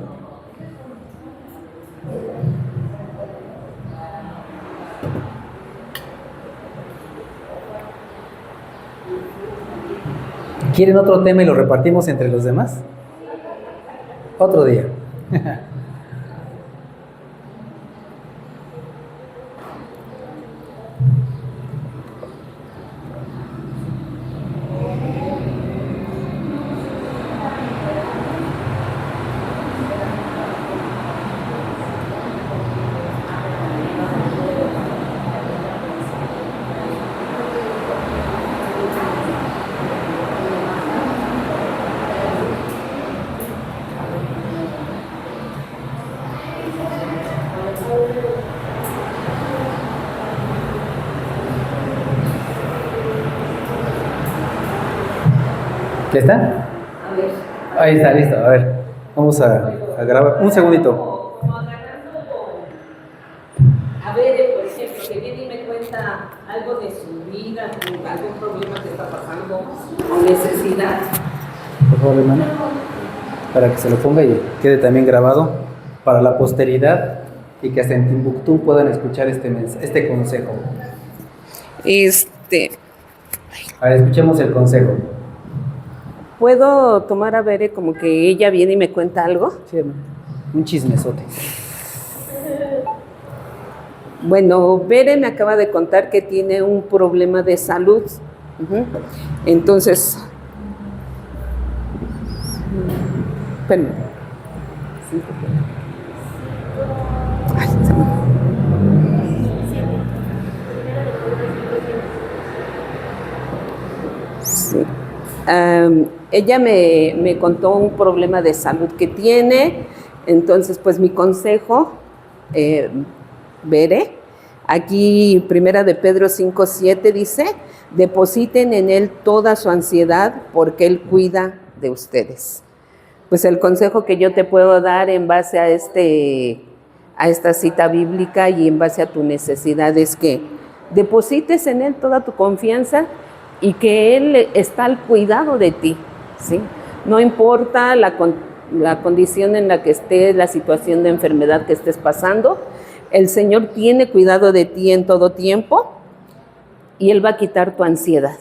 ¿Quieren otro tema y lo repartimos entre los demás? Otro día. ¿Ya está? A ver. Ahí está, listo. A ver, vamos a grabar. Un segundito. Como agarrando a ver, por ejemplo, que viene y me cuenta algo de su vida, algún problema que está pasando o necesidad. Por favor, hermano. Para que se lo ponga y quede también grabado para la posteridad y que hasta en Timbuktu puedan escuchar este consejo. A ver, escuchemos el consejo. ¿Puedo tomar a Bere como que ella viene y me cuenta algo? Sí, hermano. Un chismesote. Bueno, Bere me acaba de contar que tiene un problema de salud. Ujú. Entonces, espérame. Ay, se me- Sí. Ella me contó un problema de salud que tiene, entonces pues mi consejo, Bere, aquí Primera de Pedro 5:7 dice, depositen en Él toda su ansiedad porque Él cuida de ustedes. Pues el consejo que yo te puedo dar en base a esta cita bíblica y en base a tu necesidad es que deposites en Él toda tu confianza y que Él está al cuidado de ti, ¿sí? No importa la condición en la que estés, la situación de enfermedad que estés pasando, el Señor tiene cuidado de ti en todo tiempo y Él va a quitar tu ansiedad.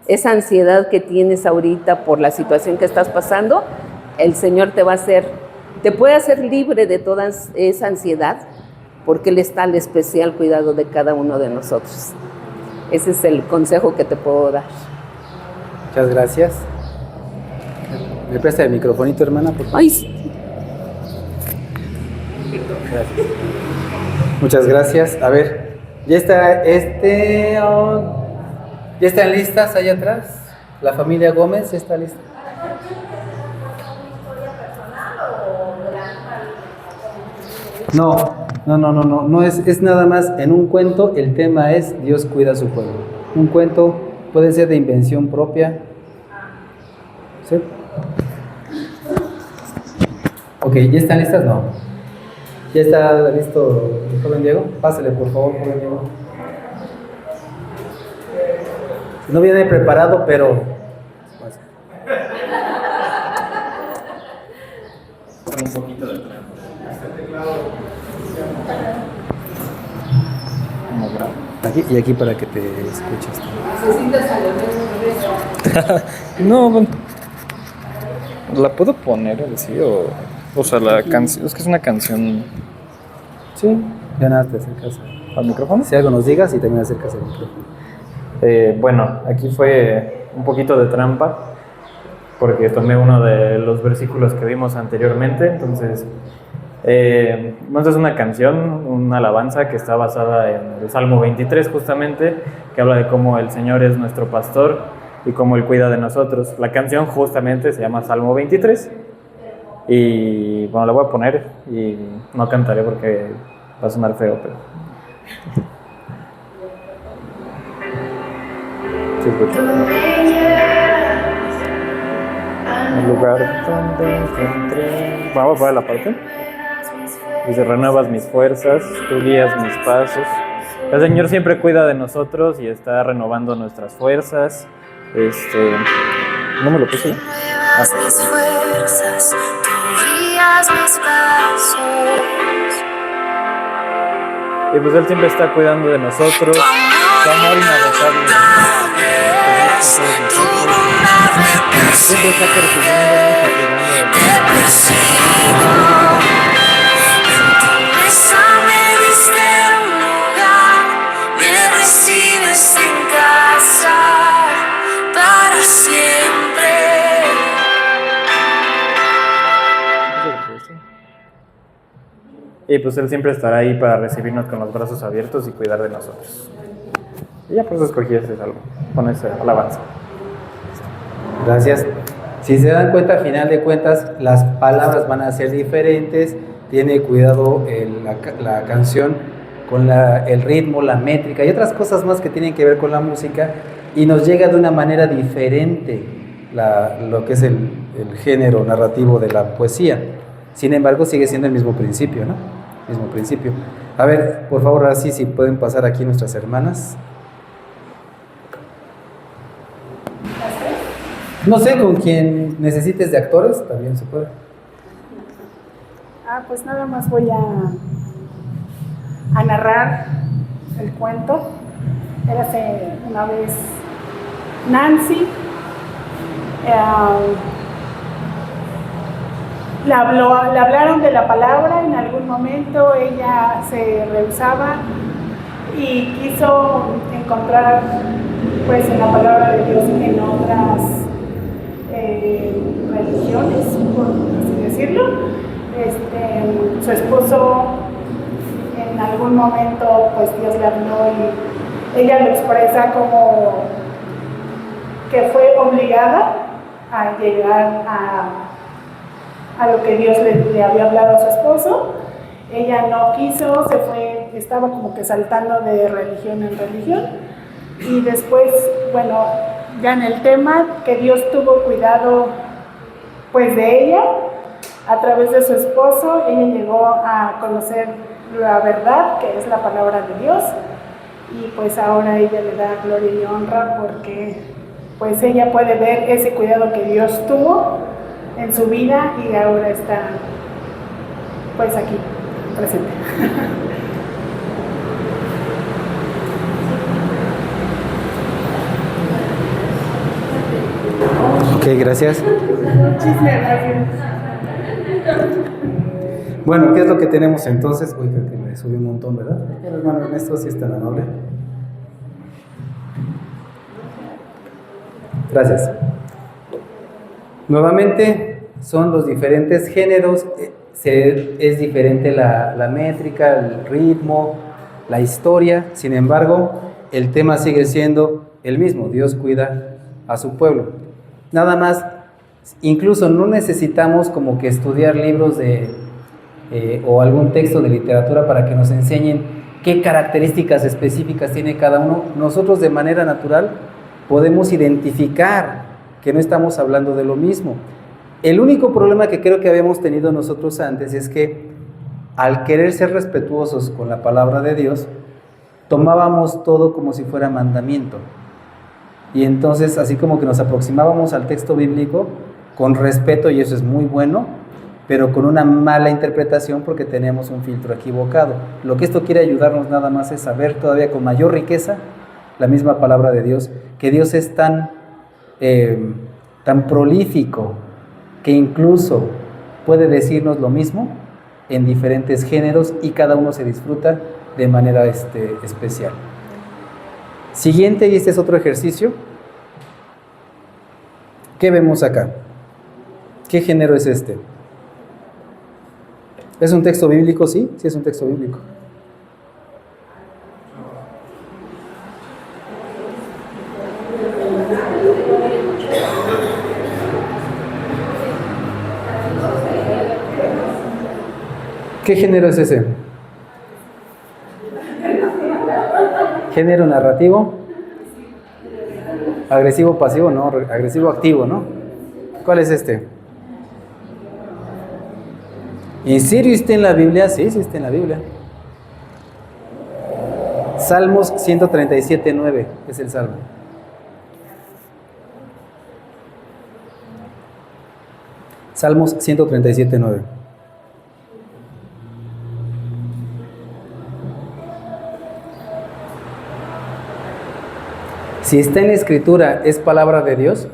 Esa ansiedad que tienes ahorita por la situación que estás pasando, el Señor te puede hacer libre de toda esa ansiedad porque Él está al especial cuidado de cada uno de nosotros. Ese es el consejo que te puedo dar. Muchas gracias. ¿Me presta el microfonito, hermana? Por favor? Ay, sí. Gracias. Muchas gracias. A ver, ¿ya están listas allá atrás? ¿La familia Gómez ya está lista? No, es nada más en un cuento. El tema es Dios cuida a su pueblo. Un cuento puede ser de invención propia. ¿Sí? Ok, ¿ya están listas? No. ¿Ya está listo el joven Diego? Pásale, por favor, joven Diego. No viene preparado, pero... Un poquito de trampa. Aquí y aquí para que te escuches. Necesitas a lo menos No, bueno, la puedo poner así o sea, la canción, es que es una canción Sí, ya nada, te acercas al micrófono. Si algo nos digas y también acercas al micrófono. Bueno, aquí fue un poquito de trampa porque tomé uno de los versículos que vimos anteriormente, entonces es una canción, una alabanza que está basada en el Salmo 23 justamente, que habla de cómo el Señor es nuestro pastor y cómo Él cuida de nosotros. La canción justamente se llama Salmo 23 y bueno, la voy a poner y no cantaré porque va a sonar feo, pero... ¿Se escucha? El lugar donde encontré... Vamos a poner la parte. Dice, renuevas mis fuerzas, tú guías mis pasos. El Señor siempre cuida de nosotros y está renovando nuestras fuerzas. No me lo puse. Mis fuerzas, tú guías mis pasos. Y pues Él siempre está cuidando de nosotros. Su amor inagotable. Siempre está persiguiéndonos y cuidando de nosotros. Me diste un lugar, me recibes en casa para siempre. Y pues Él siempre estará ahí para recibirnos con los brazos abiertos y cuidar de nosotros. Y ya pues escogí ese salmo, con esa alabanza. Gracias. Si se dan cuenta, a final de cuentas, las palabras van a ser diferentes. Tiene cuidado la canción con el ritmo, la métrica y otras cosas más que tienen que ver con la música y nos llega de una manera diferente. lo que es el género narrativo de la poesía. Sin embargo, sigue siendo el mismo principio, ¿no? Mismo principio. A ver, por favor, así si pueden pasar aquí nuestras hermanas. No sé, con quien necesites de actores, también se puede. Pues nada más voy a narrar el cuento. Érase una vez Nancy. Le hablaron de la palabra, en algún momento ella se rehusaba y quiso encontrar pues en la palabra de Dios en otras religiones, por así decirlo. Su esposo en algún momento pues Dios le habló y ella lo expresa como que fue obligada a llegar a lo que Dios le había hablado a su esposo. Ella no quiso, se fue, estaba como que saltando de religión en religión y después, bueno, ya en el tema que Dios tuvo cuidado pues de ella a través de su esposo. Ella llegó a conocer la verdad que es la palabra de Dios y pues ahora ella le da gloria y honra porque pues ella puede ver ese cuidado que Dios tuvo en su vida y ahora está pues aquí presente. Ok, gracias. Muchísimas gracias. Bueno, ¿qué es lo que tenemos entonces? Uy, creo que me subí un montón, ¿verdad? El hermano Ernesto sí es tan amable. Gracias. Nuevamente, son los diferentes géneros, es diferente la métrica, el ritmo, la historia, sin embargo, el tema sigue siendo el mismo, Dios cuida a su pueblo. Nada más, incluso no necesitamos como que estudiar libros o algún texto de literatura para que nos enseñen qué características específicas tiene cada uno. Nosotros de manera natural podemos identificar que no estamos hablando de lo mismo. El único problema que creo que habíamos tenido nosotros antes es que al querer ser respetuosos con la palabra de Dios, tomábamos todo como si fuera mandamiento. Y entonces así como que nos aproximábamos al texto bíblico con respeto, y eso es muy bueno, pero con una mala interpretación porque tenemos un filtro equivocado. Lo que esto quiere ayudarnos nada más es saber todavía con mayor riqueza la misma palabra de Dios, que Dios es tan prolífico que incluso puede decirnos lo mismo en diferentes géneros y cada uno se disfruta de manera especial. Siguiente, y este es otro ejercicio. ¿Qué vemos acá? ¿Qué género es este? ¿Es un texto bíblico? Sí, sí es un texto bíblico. ¿Qué género es ese? ¿Género narrativo? ¿Agresivo pasivo? No, agresivo activo, ¿no? ¿Cuál es este? ¿En serio está en la Biblia? Sí, sí está en la Biblia. Salmos 137:9 es el salmo. Salmos 137:9. Si está en la Escritura, ¿es palabra de Dios?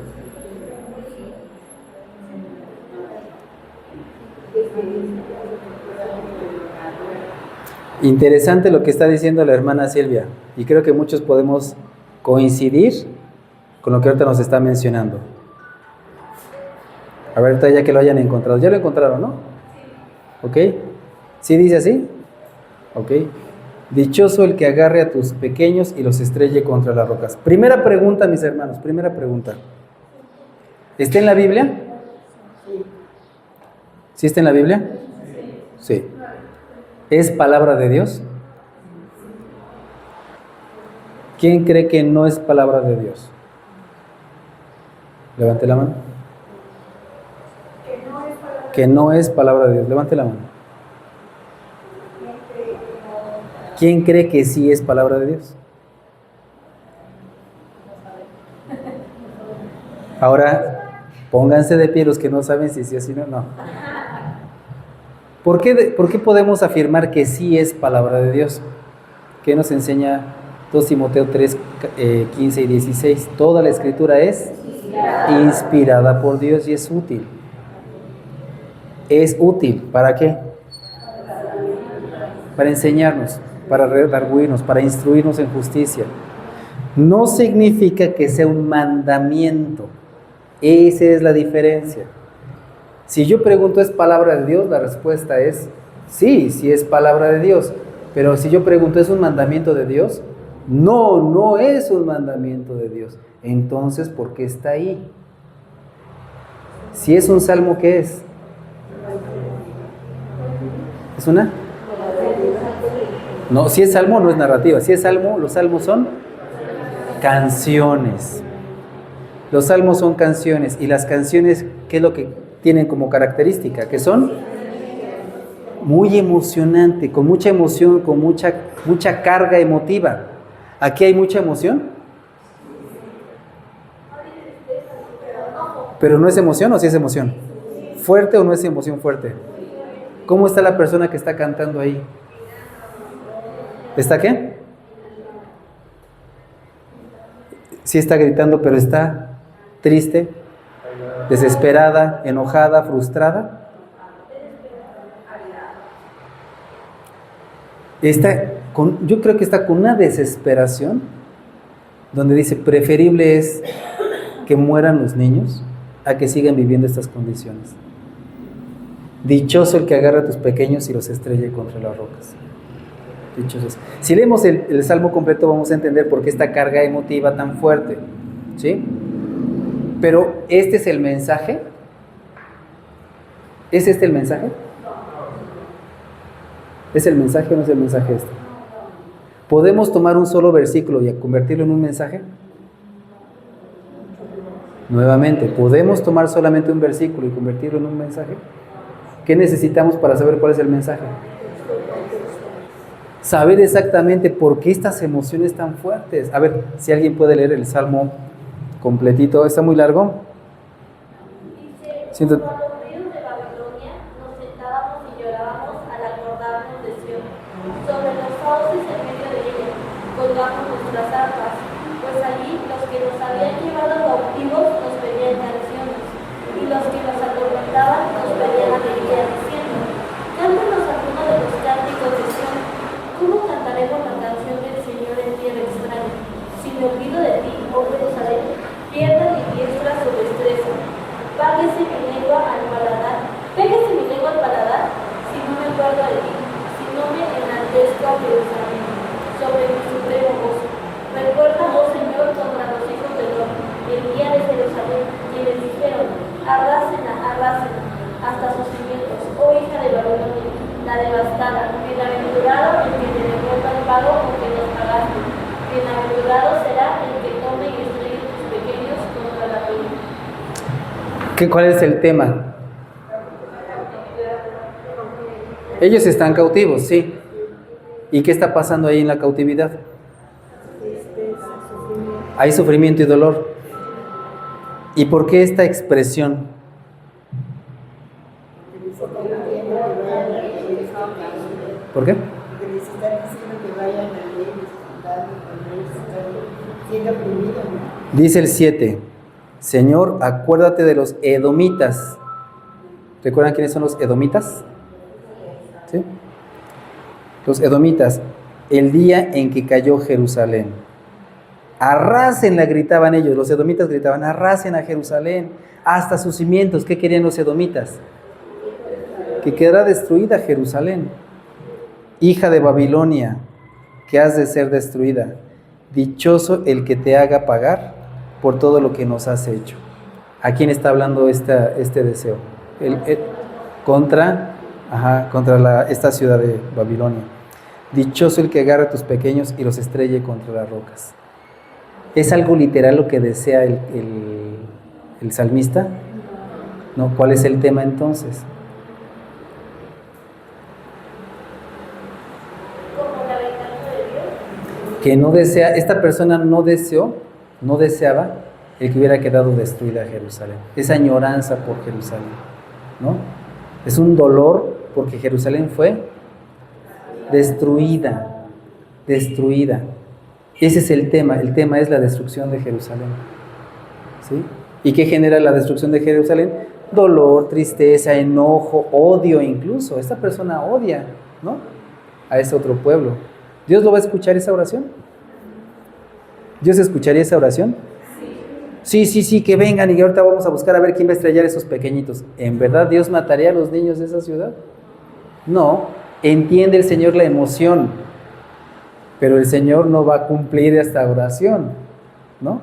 Interesante lo que está diciendo la hermana Silvia, y creo que muchos podemos coincidir con lo que ahorita nos está mencionando. A ver, ya que lo hayan encontrado. ¿Ya lo encontraron, no? ¿Ok? ¿Sí dice así? ¿Ok? Dichoso el que agarre a tus pequeños y los estrelle contra las rocas. Primera pregunta, mis hermanos, primera pregunta. ¿Está en la Biblia? ¿Sí está en la Biblia? Sí. ¿Es palabra de Dios? ¿Quién cree que no es palabra de Dios? Levante la mano. Que no es palabra de Dios. Levante la mano. ¿Quién cree que sí es palabra de Dios? Ahora, pónganse de pie los que no saben si sí o si no. No. ¿Por qué podemos afirmar que sí es palabra de Dios? ¿Qué nos enseña 2 Timoteo 3, 15 y 16? Toda la escritura es inspirada por Dios y es útil. ¿Es útil para qué? Para enseñarnos, para redarguirnos, para instruirnos en justicia. No significa que sea un mandamiento. Esa es la diferencia. Si yo pregunto, ¿es palabra de Dios? La respuesta es sí, sí es palabra de Dios. Pero si yo pregunto, ¿es un mandamiento de Dios? No, no es un mandamiento de Dios. Entonces, ¿por qué está ahí? Si es un salmo, ¿qué es? ¿Es una? No, si es salmo no es narrativa. Si es salmo, los salmos son canciones. Los salmos son canciones. Y las canciones, ¿qué es lo que tienen como característica? Que son muy emocionante, con mucha emoción, con mucha carga emotiva. ¿Aquí hay mucha emoción? ¿Pero no es emoción o sí es emoción? ¿Fuerte o no es emoción fuerte? ¿Cómo está la persona que está cantando ahí? ¿Está qué? Sí está gritando, pero está triste, desesperada, enojada, frustrada. Yo creo que está con una desesperación donde dice, preferible es que mueran los niños a que sigan viviendo estas condiciones. Dichoso el que agarra a tus pequeños y los estrelle contra las rocas. Dichosos. Si leemos el salmo completo vamos a entender por qué esta carga emotiva tan fuerte, ¿sí? Pero ¿este es el mensaje? ¿Es este el mensaje? ¿Es el mensaje o no es el mensaje este? ¿Podemos tomar un solo versículo y convertirlo en un mensaje? Nuevamente, ¿podemos tomar solamente un versículo y convertirlo en un mensaje? ¿Qué necesitamos para saber cuál es el mensaje? Saber exactamente por qué estas emociones tan fuertes. A ver, si alguien puede leer el salmo completito. ¿Está muy largo? Dice, cuando los ríos de Babilonia nos sentábamos y llorábamos al acordarnos de Sion. Sobre los sauces en medio de ella colgamos nuestras arpas, pues allí los que nos habían llevado cautivos nos pedían canciones, y los que nos atormentaban nos pedían alegría diciendo, cántanos alguno de los cánticos de Sion. ¿Cómo cantaremos la canción del Señor en tierra extraña? Si me olvido de ti, oh Jerusalén, pierda mi diestra su destreza. Pégase mi lengua al paladar, si no me acuerdo de ti, si no me enaltezco a Jerusalén, sobre mi supremo gozo. Recuerda, oh Señor, contra los hijos de Lot, el día de Jerusalén, quienes dijeron, arrásenla, hasta sus cimientos, oh hija de Babilonia, la devastada. Bienaventurado el que te devuelva el pago porque nos pagaste. Bienaventurado será el que tome y estrelle tus pequeños contra la ruina. ¿Cuál es el tema? Ellos están cautivos, sí. ¿Y qué está pasando ahí en la cautividad? Hay sufrimiento y dolor. ¿Y por qué esta expresión? ¿Por qué? Porque les están diciendo que vayan a leer, están siendo oprimidos, ¿no? Dice el 7, Señor, acuérdate de los edomitas. ¿Recuerdan quiénes son los edomitas? ¿Sí? Los edomitas, el día en que cayó Jerusalén. Arrásenla, gritaban ellos, los edomitas gritaban, arrasen a Jerusalén hasta sus cimientos. ¿Qué querían los edomitas? Que quedara destruida Jerusalén. Hija de Babilonia, que has de ser destruida. Dichoso el que te haga pagar por todo lo que nos has hecho. ¿A quién está hablando este deseo? Contra esta ciudad de Babilonia. Dichoso el que agarre a tus pequeños y los estrelle contra las rocas. Es algo literal lo que desea el salmista? No, ¿cuál es el tema entonces? Como la venganza de Dios. Que no desea, esta persona no deseaba el que hubiera quedado destruida Jerusalén. Esa añoranza por Jerusalén, ¿no? Es un dolor porque Jerusalén fue destruida. Ese es el tema es la destrucción de Jerusalén, ¿sí? ¿Y qué genera la destrucción de Jerusalén? Dolor, tristeza, enojo, odio incluso. Esta persona odia, ¿no?, a ese otro pueblo. ¿Dios lo va a escuchar esa oración? ¿Dios escucharía esa oración? Sí, que vengan y ahorita vamos a buscar a ver quién va a estrellar a esos pequeñitos. ¿En verdad Dios mataría a los niños de esa ciudad? No, entiende el Señor la emoción, pero el Señor no va a cumplir esta oración, ¿no?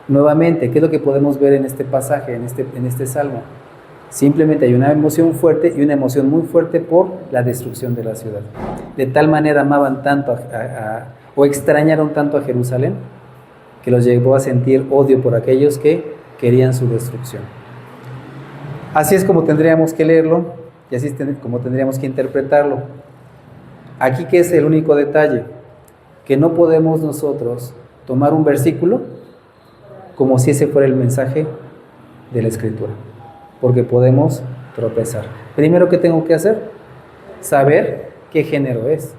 Nuevamente, ¿qué es lo que podemos ver en este pasaje, en este salmo? Simplemente hay una emoción fuerte y una emoción muy fuerte por la destrucción de la ciudad. De tal manera amaban tanto o extrañaron tanto a Jerusalén que los llevó a sentir odio por aquellos que querían su destrucción. Así es como tendríamos que leerlo y así es como tendríamos que interpretarlo. Aquí, ¿qué es el único detalle? Que no podemos nosotros tomar un versículo como si ese fuera el mensaje de la Escritura, porque podemos tropezar. Primero, ¿qué tengo que hacer? Saber qué género es.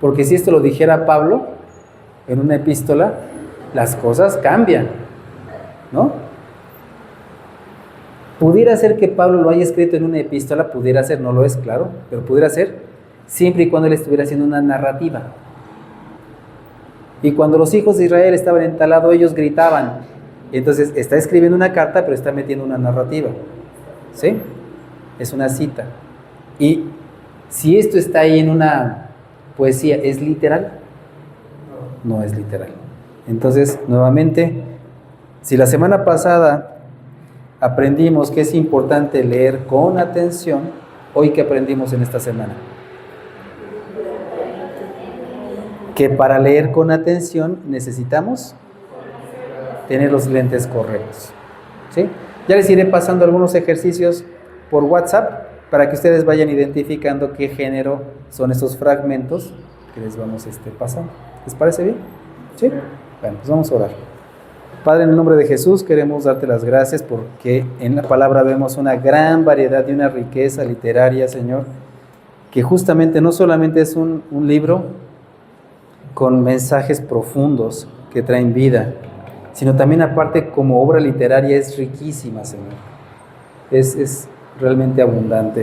Porque si esto lo dijera Pablo en una epístola, las cosas cambian, ¿no? Pudiera ser que Pablo lo haya escrito en una epístola, pudiera ser, no lo es, claro, pero pudiera ser siempre y cuando él estuviera haciendo una narrativa. Y cuando los hijos de Israel estaban en tal lado, ellos gritaban. Entonces está escribiendo una carta, pero está metiendo una narrativa, ¿sí? Es una cita. Y si esto está ahí en una poesía, ¿es literal? No es literal. Entonces, nuevamente, si la semana pasada aprendimos que es importante leer con atención, hoy ¿qué aprendimos en esta semana? Que para leer con atención necesitamos tener los lentes correctos, ¿sí? Ya les iré pasando algunos ejercicios por WhatsApp para que ustedes vayan identificando qué género son esos fragmentos que les vamos pasando. ¿Les parece bien? ¿Sí? Bueno, pues vamos a orar. Padre, en el nombre de Jesús queremos darte las gracias porque en la palabra vemos una gran variedad y una riqueza literaria, Señor, que justamente no solamente es un libro con mensajes profundos que traen vida, sino también aparte como obra literaria es riquísima, Señor. Es realmente abundante.